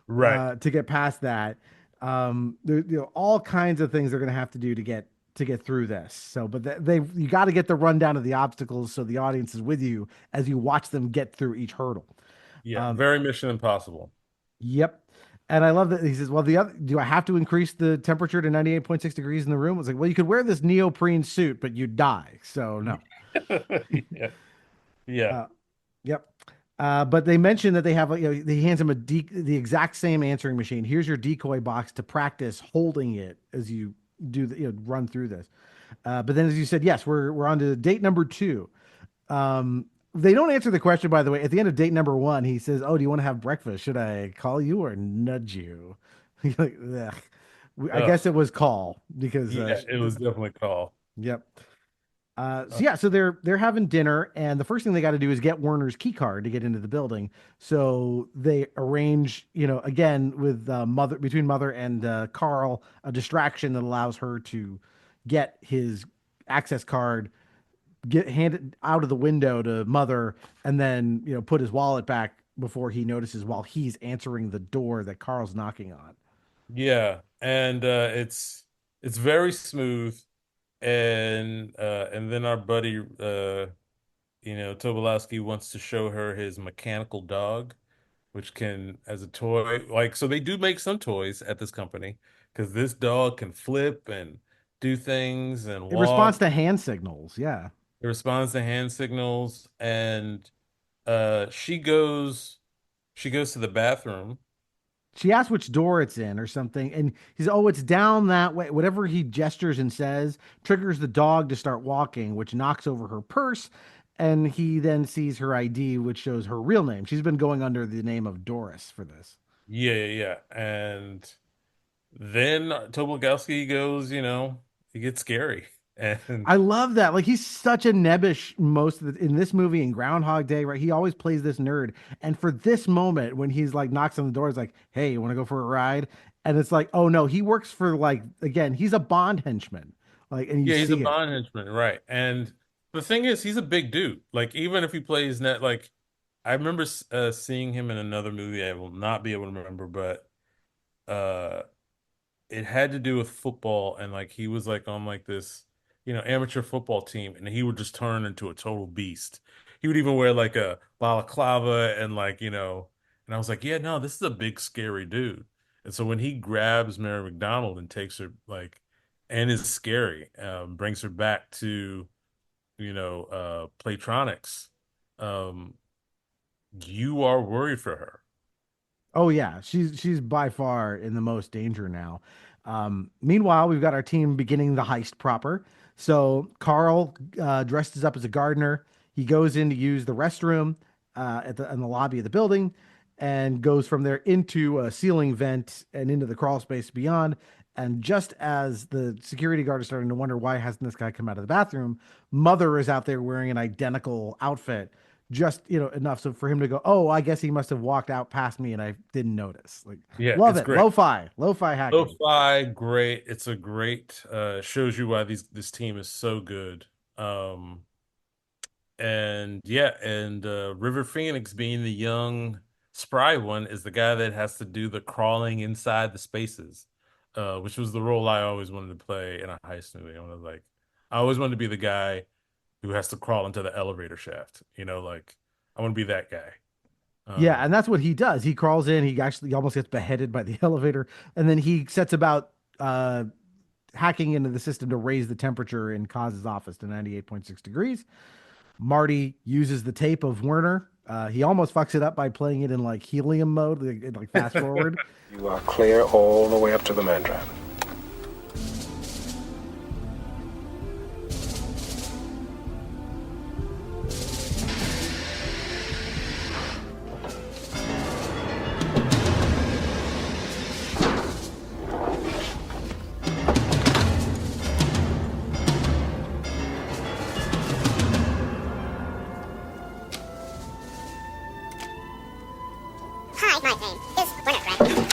Right. To get past that. There all kinds of things they're going to have to do to get through this. So, but you got to get the rundown of the obstacles so the audience is with you as you watch them get through each hurdle. Yeah, very Mission Impossible. Yep. And I love that he says, well, do I have to increase the temperature to 98.6 degrees in the room? It's like, well, you could wear this neoprene suit, but you'd die. So no. Yeah. Yeah. Yep. But they mentioned that they have, he hands him the exact same answering machine. Here's your decoy box to practice holding it as you do run through this. But then, as you said, yes, we're on to date number 2. They don't answer the question, by the way. At the end of date number 1, he says, "Oh, do you want to have breakfast? Should I call you or nudge you?" You're like, ugh. I guess it was call because yeah, it was definitely call. Yep. So they're having dinner, and the first thing they got to do is get Werner's key card to get into the building. So they arrange, again with between Mother and Carl, a distraction that allows her to get his access card, hand it out of the window to Mother, and then put his wallet back before he notices while he's answering the door that Carl's knocking on. Yeah, and it's very smooth, and then our buddy Tobolowsky wants to show her his mechanical dog, which can, as a toy, so they do make some toys at this company because this dog can flip and do things and It walk. responds to hand signals. Yeah. It responds to hand signals, and she goes to the bathroom. She asks which door it's in or something, and he's, "Oh, it's down that way." Whatever he gestures and says triggers the dog to start walking, which knocks over her purse, and he then sees her ID, which shows her real name. She's been going under the name of Doris for this. Yeah. And then Tobolowsky goes, he gets scary. And I love that. Like, he's such a nebbish in this movie and Groundhog Day, right? He always plays this nerd. And for this moment, when he's like knocks on the door, he's like, "Hey, you want to go for a ride?" And it's like, oh no, he works for, again, he's a Bond henchman. And yeah, he's a Bond henchman, right? And the thing is, he's a big dude. Like, even if he plays net, I remember seeing him in another movie. I will not be able to remember, but it had to do with football, and he was on this amateur football team, and he would just turn into a total beast. He would even wear a balaclava and and I was like, yeah, no, this is a big scary dude. And so when he grabs Mary McDonald and takes her and is scary, brings her back to Playtronics, you are worried for her. Oh yeah, she's by far in the most danger now. Meanwhile, we've got our team beginning the heist proper. So Carl dresses up as a gardener. He goes in to use the restroom in the lobby of the building, and goes from there into a ceiling vent and into the crawl space beyond. And just as the security guard is starting to wonder why hasn't this guy come out of the bathroom, Mother is out there wearing an identical outfit, just enough so for him to go, "Oh, I guess he must have walked out past me and I didn't notice." Yeah, love it. Great. Lo-fi hacking. Lo-fi, great. It's a great shows you why this team is so good. And River Phoenix, being the young spry one, is the guy that has to do the crawling inside the spaces, which was the role I always wanted to play in a heist movie. I always wanted to be the guy who has to crawl into the elevator shaft. I want to be that guy. Yeah, and that's what he does. He crawls in. He actually almost gets beheaded by the elevator, and then he sets about hacking into the system to raise the temperature in Coz's office to 98.6 degrees. Marty uses the tape of Werner. He almost fucks it up by playing it in helium mode, fast forward. You are clear all the way up to the man trap. Hi, my name is Winifred.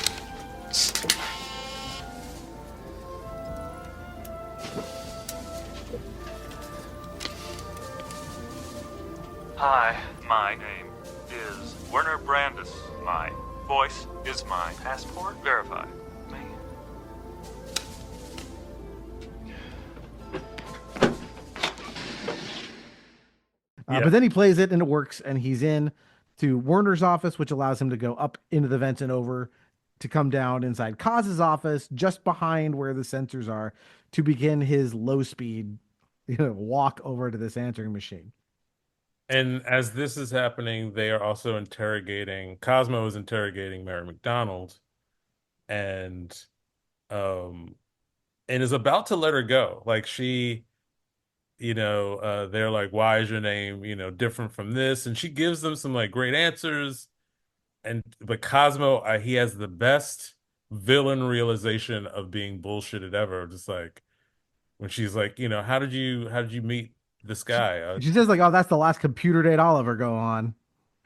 Hi, my name is Werner Brandis. My voice is my passport. Verified. Me. But then he plays it and it works, and he's in to Werner's office, which allows him to go up into the vents and over to come down inside Coz's office, just behind where the sensors are, to begin his low speed walk over to this answering machine. And as this is happening, they are also Cosmo is interrogating Mary McDonald, and um and is about to let her go. Like they're like, why is your name, different from this? And she gives them some like great answers. But Cosmo, he has the best villain realization of being bullshitted ever. Just like when she's like, how did you meet this guy? She says like, oh, that's the last computer date I'll ever go on.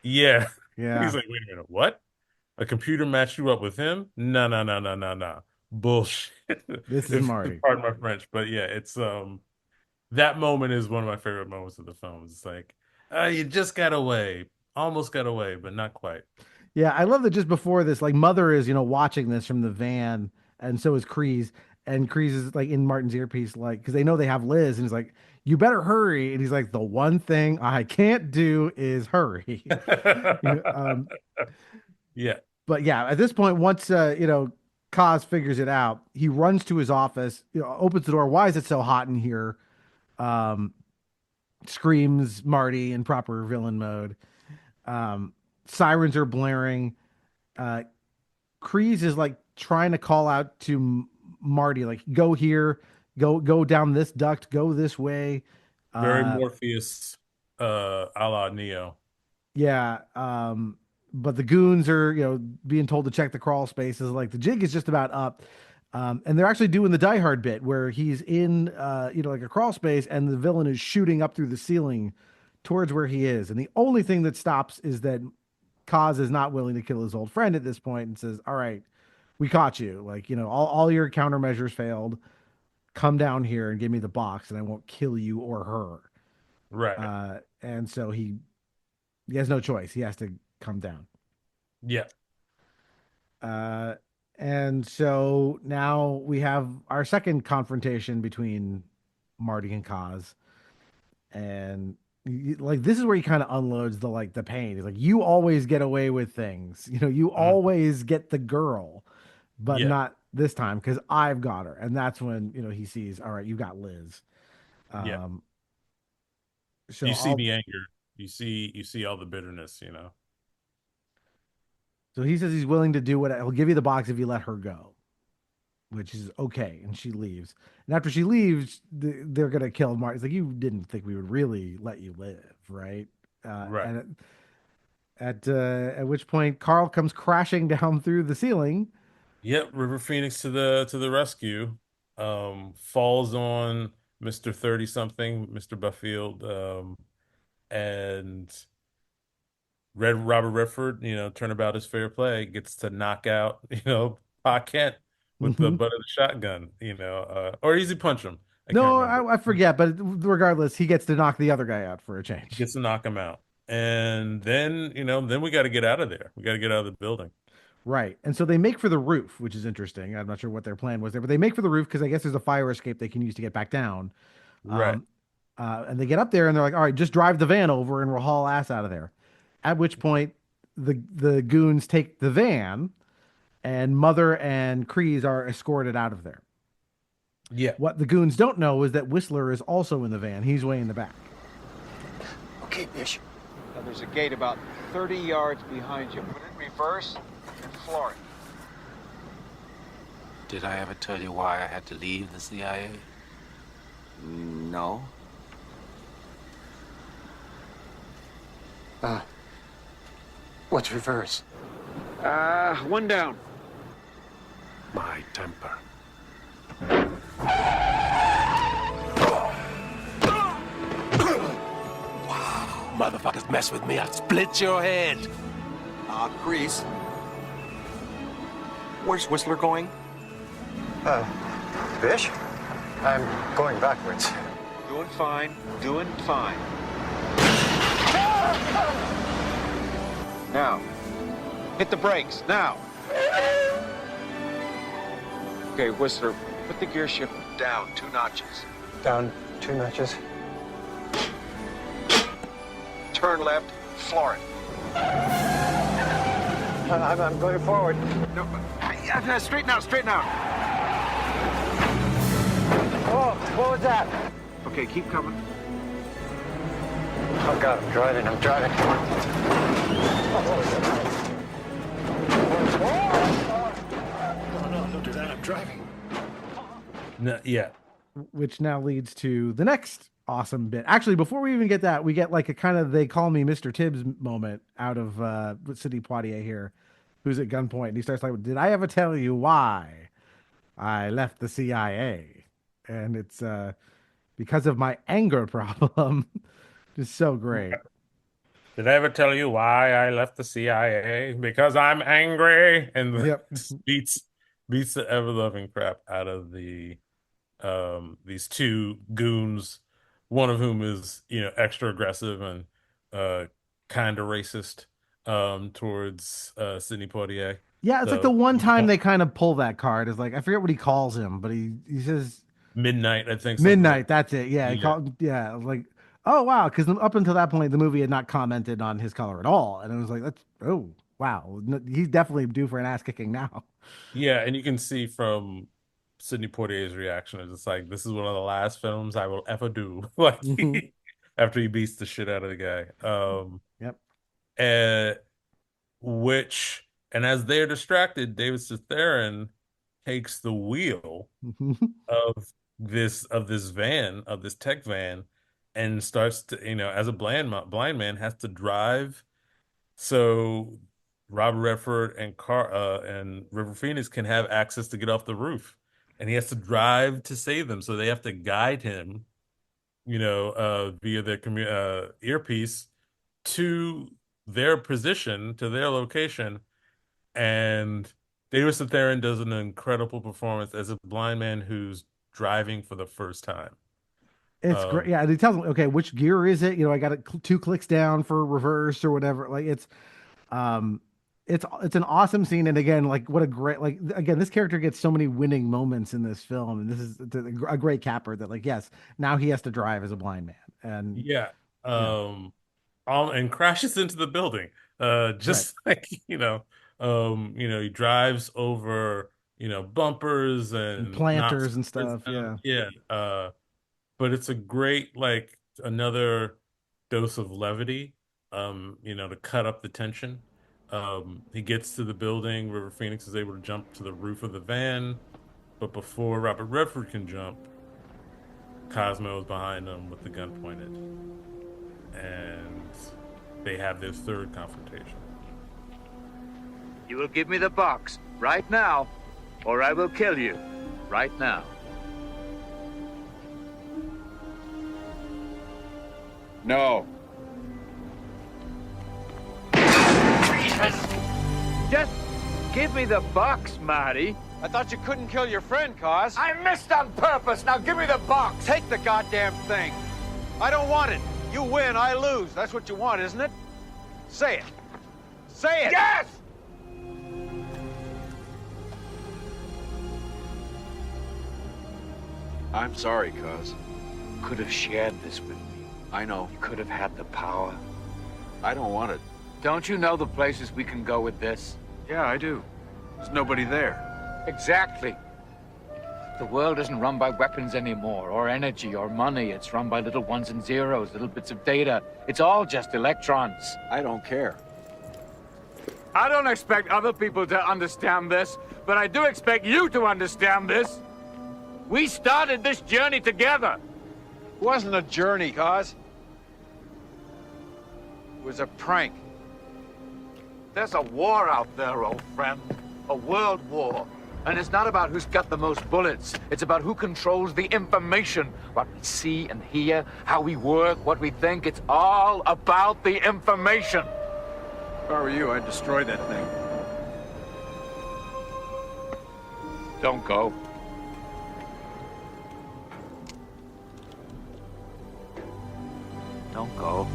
Yeah. Yeah. He's like, wait a minute, what? A computer matched you up with him? No, no, no, no, no, no. Bullshit. This is Marty. Pardon my French, but yeah, it's that moment is one of my favorite moments of the film. It's like, you just got away, almost got away, but not quite. Yeah, I love that just before this, like Mother is, watching this from the van, and so is Kreese. And Kreese is like in Martin's earpiece, like, because they know they have Liz, and he's like, you better hurry. And he's like, the one thing I can't do is hurry. Yeah. But yeah, at this point, once Kaz figures it out, he runs to his office, opens the door. Why is it so hot in here? Screams Marty in proper villain mode. Sirens are blaring. Kreese is like trying to call out to Marty, like, go here, go down this duct, go this way. Very Morpheus, a la Neo. Yeah. But the goons are, being told to check the crawl spaces. Like the jig is just about up. And they're actually doing the Die Hard bit where he's in, like a crawl space, and the villain is shooting up through the ceiling towards where he is. And the only thing that stops is that Kaz is not willing to kill his old friend at this point and says, all right, we caught you. Like, all your countermeasures failed. Come down here and give me the box and I won't kill you or her. Right. And so he has no choice. He has to come down. Yeah. And so now we have our second confrontation between Marty and Kaz. And like, this is where he kind of unloads the pain. He's like, you always get away with things. You always get the girl, but not this time because I've got her. And that's when, he sees, all right, you got Liz. So you see the anger. You see all the bitterness, So he says he's willing to do what he'll give you the box if you let her go, which is okay. And she leaves. And after she leaves, they're going to kill Marty. It's like, you didn't think we would really let you live, right? Right. And at which point Carl comes crashing down through the ceiling. Yep. River Phoenix to the rescue. Falls on Mr. 30-something, Mr. Buffield, and Robert Redford, turnabout is fair play, gets to knock out, Pa Kent with the butt of the shotgun, or easy punch him. I forget, but regardless, he gets to knock the other guy out for a change. Gets to knock him out. And then, then we got to get out of there. We got to get out of the building. Right. And so they make for the roof, which is interesting. I'm not sure what their plan was there, but they make for the roof because I guess there's a fire escape they can use to get back down. Right. And they get up there and they're like, all right, just drive the van over and we'll haul ass out of there. At which point the goons take the van and Mother and Kreese are escorted out of there. Yeah. What the goons don't know is that Whistler is also in the van. He's way in the back. Okay, Bish. Now, there's a gate about 30 yards behind you. Put it in reverse and floor it. Did I ever tell you why I had to leave the CIA? No. What's reverse? One down. My temper. Wow, motherfuckers mess with me, I'll split your head. Kreese. Where's Whistler going? Bish? I'm going backwards. Doing fine. Doing fine. Now, hit the brakes, now. Okay, Whistler, put the gear shift down 2 notches. Down 2 notches. Turn left, floor it. I'm going forward. No, straighten out, straighten out. Oh, what was that? Okay, keep coming. Oh God, I'm driving. No, don't do that. I'm driving. No, yeah. Which now leads to the next awesome bit. Actually, before we even get that, we get like a kind of "they call me Mr. Tibbs" moment out of Sidney Poitier here, who's at gunpoint, and he starts like, "Did I ever tell you why I left the CIA?" And it's because of my anger problem. Just so great. Did I ever tell you why I left the CIA? Because I'm angry, and Yep. just beats the ever loving crap out of these two goons, one of whom is extra aggressive and kind of racist towards Sidney Poitier. Yeah, it's like the So one time they kind of pull that card is like, I forget what he calls him, but he says midnight, I think. Something midnight. like That's it. Yeah, like, oh wow, because up until that point, the movie had not commented on his color at all, and it was like, that's wow, he's definitely due for an ass kicking now. Yeah, and you can see from Sidney Poitier's reaction, it's just like, this is one of the last films I will ever do. Like after he beats the shit out of the guy. Yep. And as they're distracted, David Strathairn takes the wheel of this van, of this tech van, and starts to, as a blind man, has to drive so Robert Redford and River Phoenix can have access to get off the roof, and he has to drive to save them. So they have to guide him, via their earpiece to their position, to their location. And David Strathairn does an incredible performance as a blind man who's driving for the first time. It's great. Yeah, and he tells him, okay, which gear is it? I got it 2 clicks down for reverse or whatever. Like it's an awesome scene. And again, like what a great, like, again, this character gets so many winning moments in this film. And this is a great capper that, like, yes, now he has to drive as a blind man. And and crashes into the building. Just like, he drives over, bumpers and planters and stuff. Yeah. But it's a great, like, another dose of levity, to cut up the tension. He gets to the building. River Phoenix is able to jump to the roof of the van, but before Robert Redford can jump, Cosmo is behind him with the gun pointed, and they have their third confrontation. You will give me the box right now, or I will kill you right now. No. Just give me the box, Marty. I thought you couldn't kill your friend, Cos. I missed on purpose. Now give me the box. Take the goddamn thing. I don't want it. You win, I lose. That's what you want, isn't it? Say it. Say it. Yes! I'm sorry, Cos. Could have shared this with me. I know. You could have had the power. I don't want it. Don't you know the places we can go with this? Yeah, I do. There's nobody there. Exactly. The world isn't run by weapons anymore, or energy, or money. It's run by little ones and zeros, little bits of data. It's all just electrons. I don't care. I don't expect other people to understand this, but I do expect you to understand this. We started this journey together. It wasn't a journey, Cos. It was a prank. There's a war out there, old friend. A world war. And it's not about who's got the most bullets. It's about who controls the information. What we see and hear, how we work, what we think. It's all about the information. If I were you, I'd destroy that thing. Don't go. Don't go.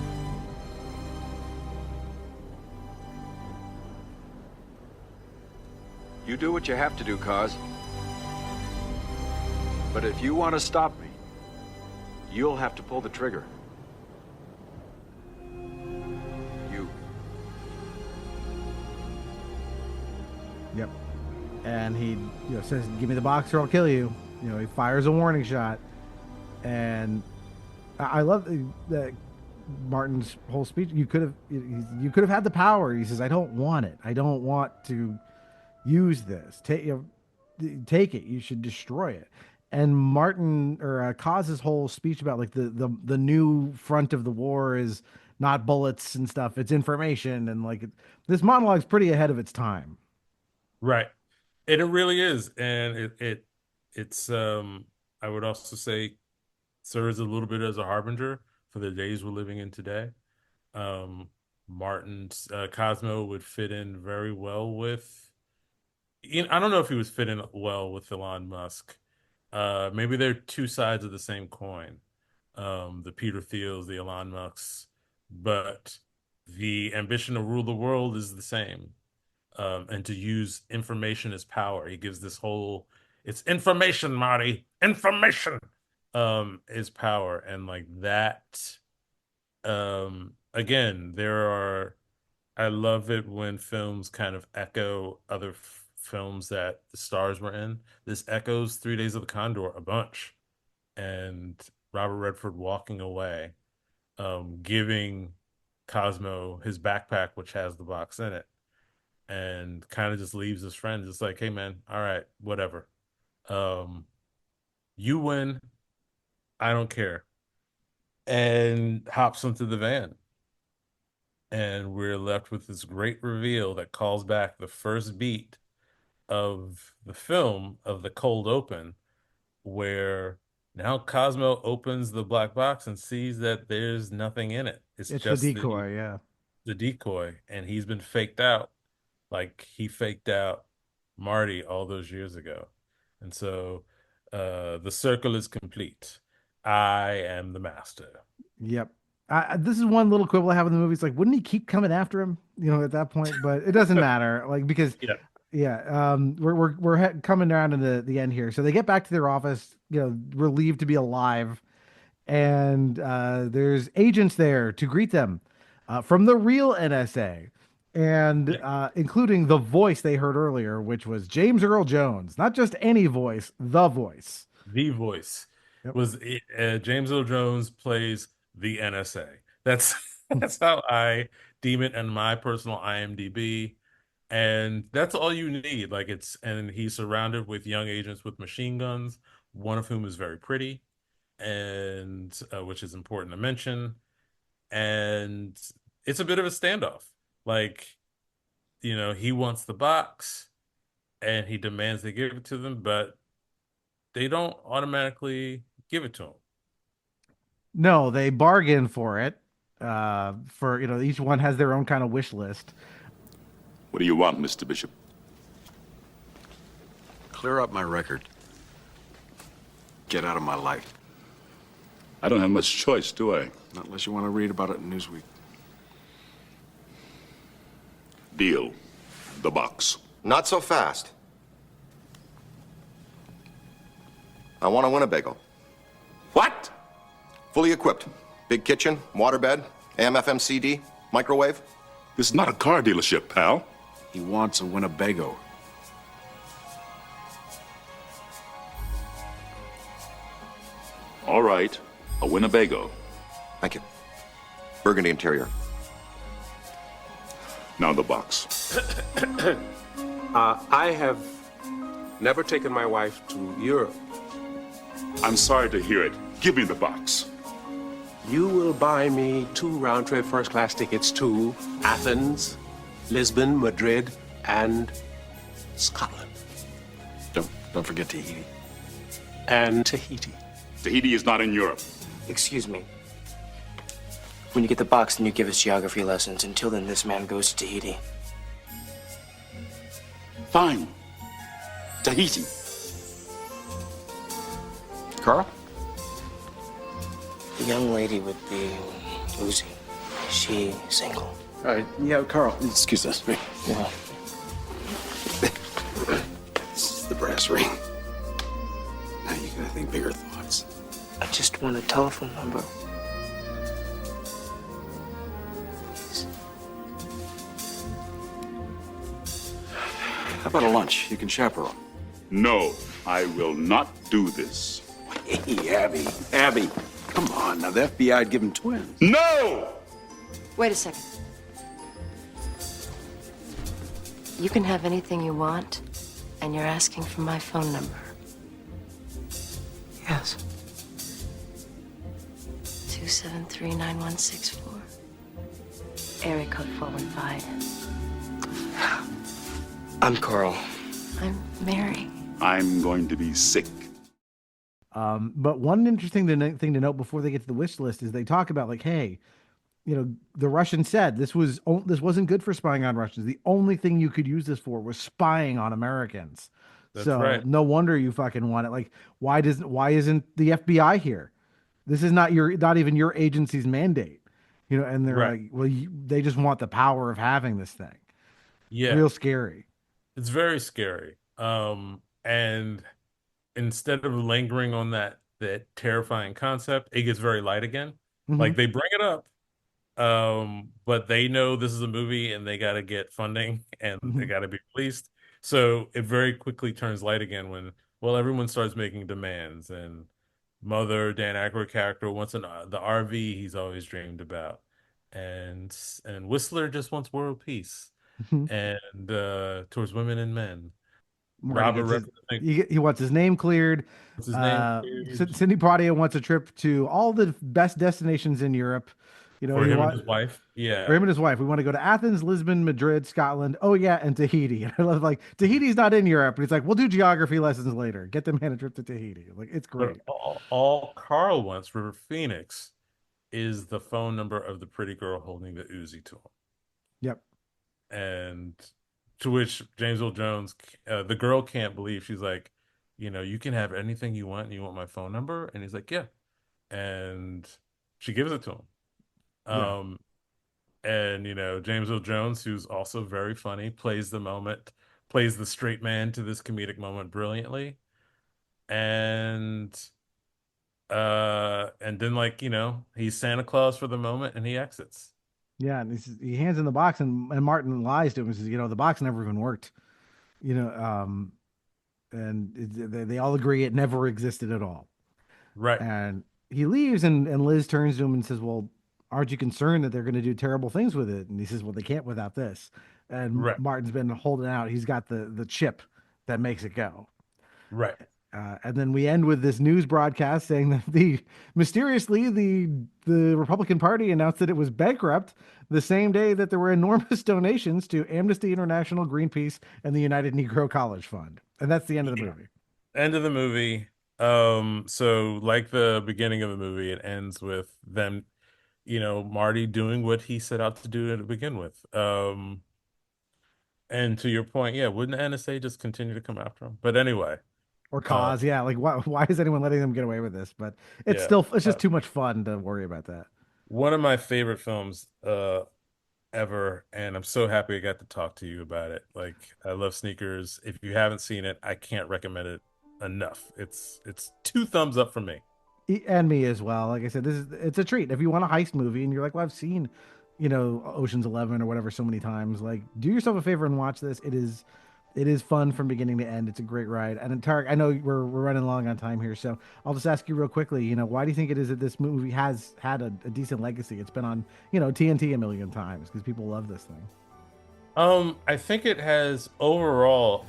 You do what you have to do, Cos. But if you want to stop me, you'll have to pull the trigger. You. Yep. And he says, give me the box or I'll kill you. He fires a warning shot. And I love that Martin's whole speech. You could have had the power. He says, "I don't want it. I don't want to use this. Take it. You should destroy it." And Martin or Kaz's whole speech about like the new front of the war is not bullets and stuff. It's information, and like this monologue's pretty ahead of its time. Right. And it really is. And it's I would also say serves a little bit as a harbinger for the days we're living in today. Martin's Cosmo would fit in very well with, I don't know if he would fit in well with Elon Musk. Maybe they're two sides of the same coin. The Peter Thiels, the Elon Musks, but the ambition to rule the world is the same. And to use information as power. He gives this whole, it's information, Marty, information is power. And like that, again, I love it when films kind of echo other films that the stars were in. This echoes 3 Days of the Condor a bunch. And Robert Redford walking away, giving Cosmo his backpack, which has the box in it, and kind of just leaves his friend just like, hey man, all right, whatever. You win, I don't care. And hops into the van. And we're left with this great reveal that calls back the first beat of the film, of the cold open, where now Cosmo opens the black box and sees that there's nothing in it. It's just the decoy, the decoy, and he's been faked out. Like he faked out Marty all those years ago. And so the circle is complete. I am the master. Yep. This is one little quibble I have in the movie. It's like, wouldn't he keep coming after him, at that point? But it doesn't matter. Like, because we're coming down to the end here. So they get back to their office, relieved to be alive. And there's agents there to greet them from the real NSA. And including the voice they heard earlier, which was James Earl Jones. Not just any voice, the voice. The voice. Was James Earl Jones plays the NSA. That's how I deem it in my personal IMDb. And that's all you need. And he's surrounded with young agents with machine guns, one of whom is very pretty, and which is important to mention. And it's a bit of a standoff. He wants the box and he demands they give it to them, but they don't automatically give it to him. No, they bargain for it. Each one has their own kind of wish list. What do you want, Mr. Bishop? Clear up my record. Get out of my life. I don't have much choice, do I? Not unless you want to read about it in Newsweek. Deal. The box. Not so fast. I want a Winnebago. What? Fully equipped. Big kitchen, waterbed, AM/FM CD, microwave. This is not a car dealership, pal. He wants a Winnebago. All right. A Winnebago. Thank you. Burgundy interior. Now the box. I have never taken my wife to Europe. I'm sorry to hear it. Give me the box. You will buy me 2 round-trip first-class tickets to Athens, Lisbon, Madrid, and Scotland. Don't forget Tahiti. And Tahiti. Tahiti is not in Europe. Excuse me. When you get the box, then you give us geography lessons. Until then, this man goes to Tahiti. Fine. Tahiti. Carl? The young lady with the Uzi, is she single? Yeah, Carl, excuse us. Yeah. This is the brass ring. Now you gotta think bigger thoughts. I just want a telephone number. How about a lunch? You can chaperone. No, I will not do this. Hey, Abby. Abby, Come on, now the FBI'd give him twins. No! Wait a second. You can have anything you want, and you're asking for my phone number. Yes. 273-9164. Area code 415. I'm Carl. I'm Mary. I'm going to be sick. But one interesting thing to note before they get to the wish list is they talk about like, hey, you know, the Russians said this wasn't good for spying on Russians. The only thing you could use this for was spying on Americans. That's so right. no wonder you fucking want it. Like, why isn't the FBI here? This is not even your agency's mandate. You know, and they're Right. like, well, they just want the power of having this thing. Yeah. Real scary. It's very scary. And instead of lingering on that terrifying concept, it gets very light again. Mhm. Like they bring it up, but they know this is a movie and they got to get funding and they got to be released. So it very quickly turns light again when, well, everyone starts making demands and Mother, Dan Aykroyd character wants the RV he's always dreamed about, and Whistler just wants world peace, and towards women and men. Marty Robert gets he wants his name cleared. What's his name cleared? Sidney Poitier wants a trip to all the best destinations in Europe. You know, for he him want- and his wife. Yeah. For him and his wife. We want to go to Athens, Lisbon, Madrid, Scotland. Oh yeah, and Tahiti. And I love like Tahiti's not in Europe, but he's like, we'll do geography lessons later. Get the man a trip to Tahiti. Like it's great. But all Carl wants for Phoenix is the phone number of the pretty girl holding the Uzi to him. Yep. And to which James Earl Jones, the girl can't believe. She's like, you know, you can have anything you want, and you want my phone number? And he's like, yeah. And she gives it to him. Yeah. And you know, James Earl Jones, who's also very funny, plays the straight man to this comedic moment brilliantly. And then like, you know, he's Santa Claus for the moment and he exits. Yeah, and he hands in the box, and Martin lies to him and says, you know, the box never even worked. You know, they all agree it never existed at all. Right. And he leaves, and Liz turns to him and says, well, aren't you concerned that they're going to do terrible things with it? And he says, well, they can't without this. And Right. Martin's been holding out. He's got the chip that makes it go. Right. And then we end with this news broadcast saying that mysteriously the Republican Party announced that it was bankrupt the same day that there were enormous donations to Amnesty International, Greenpeace, and the United Negro College Fund. And that's the end of the movie. End of the movie. So like the beginning of the movie, it ends with them, you know, Marty doing what he set out to do to begin with. And to your point, yeah, wouldn't NSA just continue to come after him? But anyway. Or cause, yeah. Like, why is anyone letting them get away with this? But it's it's just too much fun to worry about that. One of my favorite films ever, and I'm so happy I got to talk to you about it. Like, I love Sneakers. If you haven't seen it, I can't recommend it enough. It's 2 thumbs up for me. And me as well. Like I said, it's a treat. If you want a heist movie and you're like, well, I've seen, you know, Ocean's 11 or whatever so many times, like, do yourself a favor and watch this. It is fun from beginning to end. It's a great ride. And Tarik, I know we're running long on time here, so I'll just ask you real quickly, you know, why do you think it is that this movie has had a decent legacy? It's been on, you know, TNT a million times because people love this thing. I think it has overall,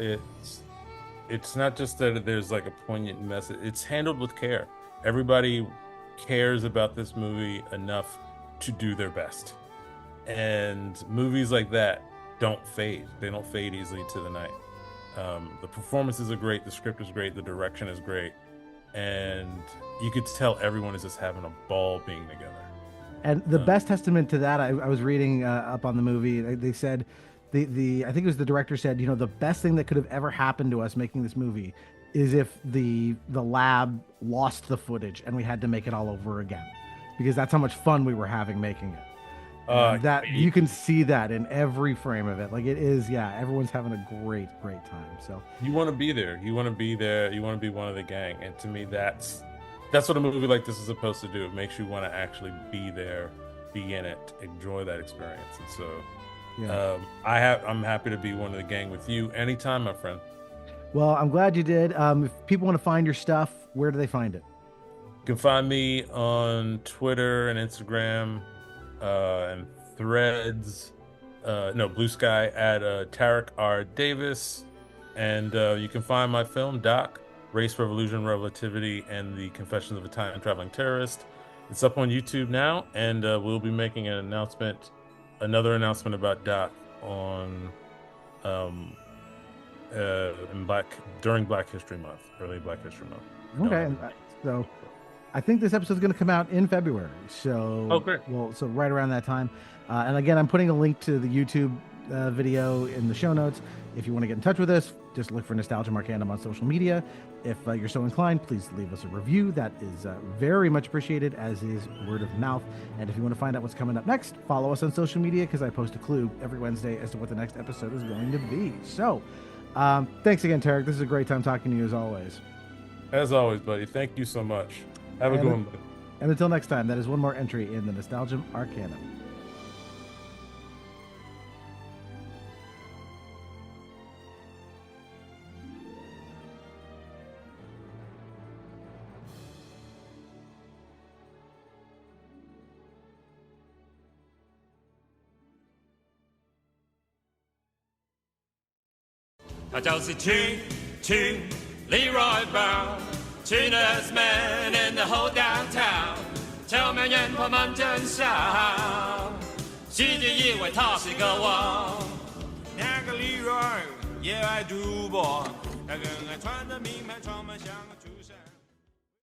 it's not just that there's like a poignant message. It's handled with care. Everybody cares about this movie enough to do their best. And movies like that don't fade. They don't fade easily to the night. The performances are great. The script is great. The direction is great. And you could tell everyone is just having a ball being together. And the best testament to that, I was reading up on the movie. They said, I think it was the director said, you know, the best thing that could have ever happened to us making this movie is if the lab lost the footage and we had to make it all over again, because that's how much fun we were having making it. That you can see that in every frame of it. Like it is, yeah, everyone's having a great time. So you want to be there. You want to be there. You want to be one of the gang. And to me, that's what a movie like this is supposed to do. It makes you want to actually be there, be in it, enjoy that experience. And so yeah. I'm happy to be one of the gang with you anytime, my friend. Well, I'm glad you did. If people want to find your stuff, where do they find it? can find me on Twitter and Instagram and Threads. BlueSky at Tarik R. Davis. And you can find my film, Doc, Race, Revolution, Relativity, and the Confessions of a Time-Traveling Terrorist. It's up on YouTube now, and we'll be making another announcement about Doc on during Black History Month, early Black History Month. Okay, so I think this episode is going to come out in February. So great. Well, so right around that time. And again, I'm putting a link to the YouTube video in the show notes. If you want to get in touch with us, just look for Nostalgia Arcanum on social media. If you're so inclined, please leave us a review. That is very much appreciated, as is word of mouth. And if you want to find out what's coming up next, follow us on social media, because I post a clue every Wednesday as to what the next episode is going to be. So thanks again, Tarik. This is a great time talking to you as always. As always, buddy. Thank you so much. Have a good one, buddy. And until next time, that is one more entry in the Nostalgia Arcanum. Leroy Brown, tunest man in the whole downtown， 臭名人破問真相，世界以為他是個王。那個 Leroy 也愛賭博，他更愛穿的名牌，裝扮像個畜生。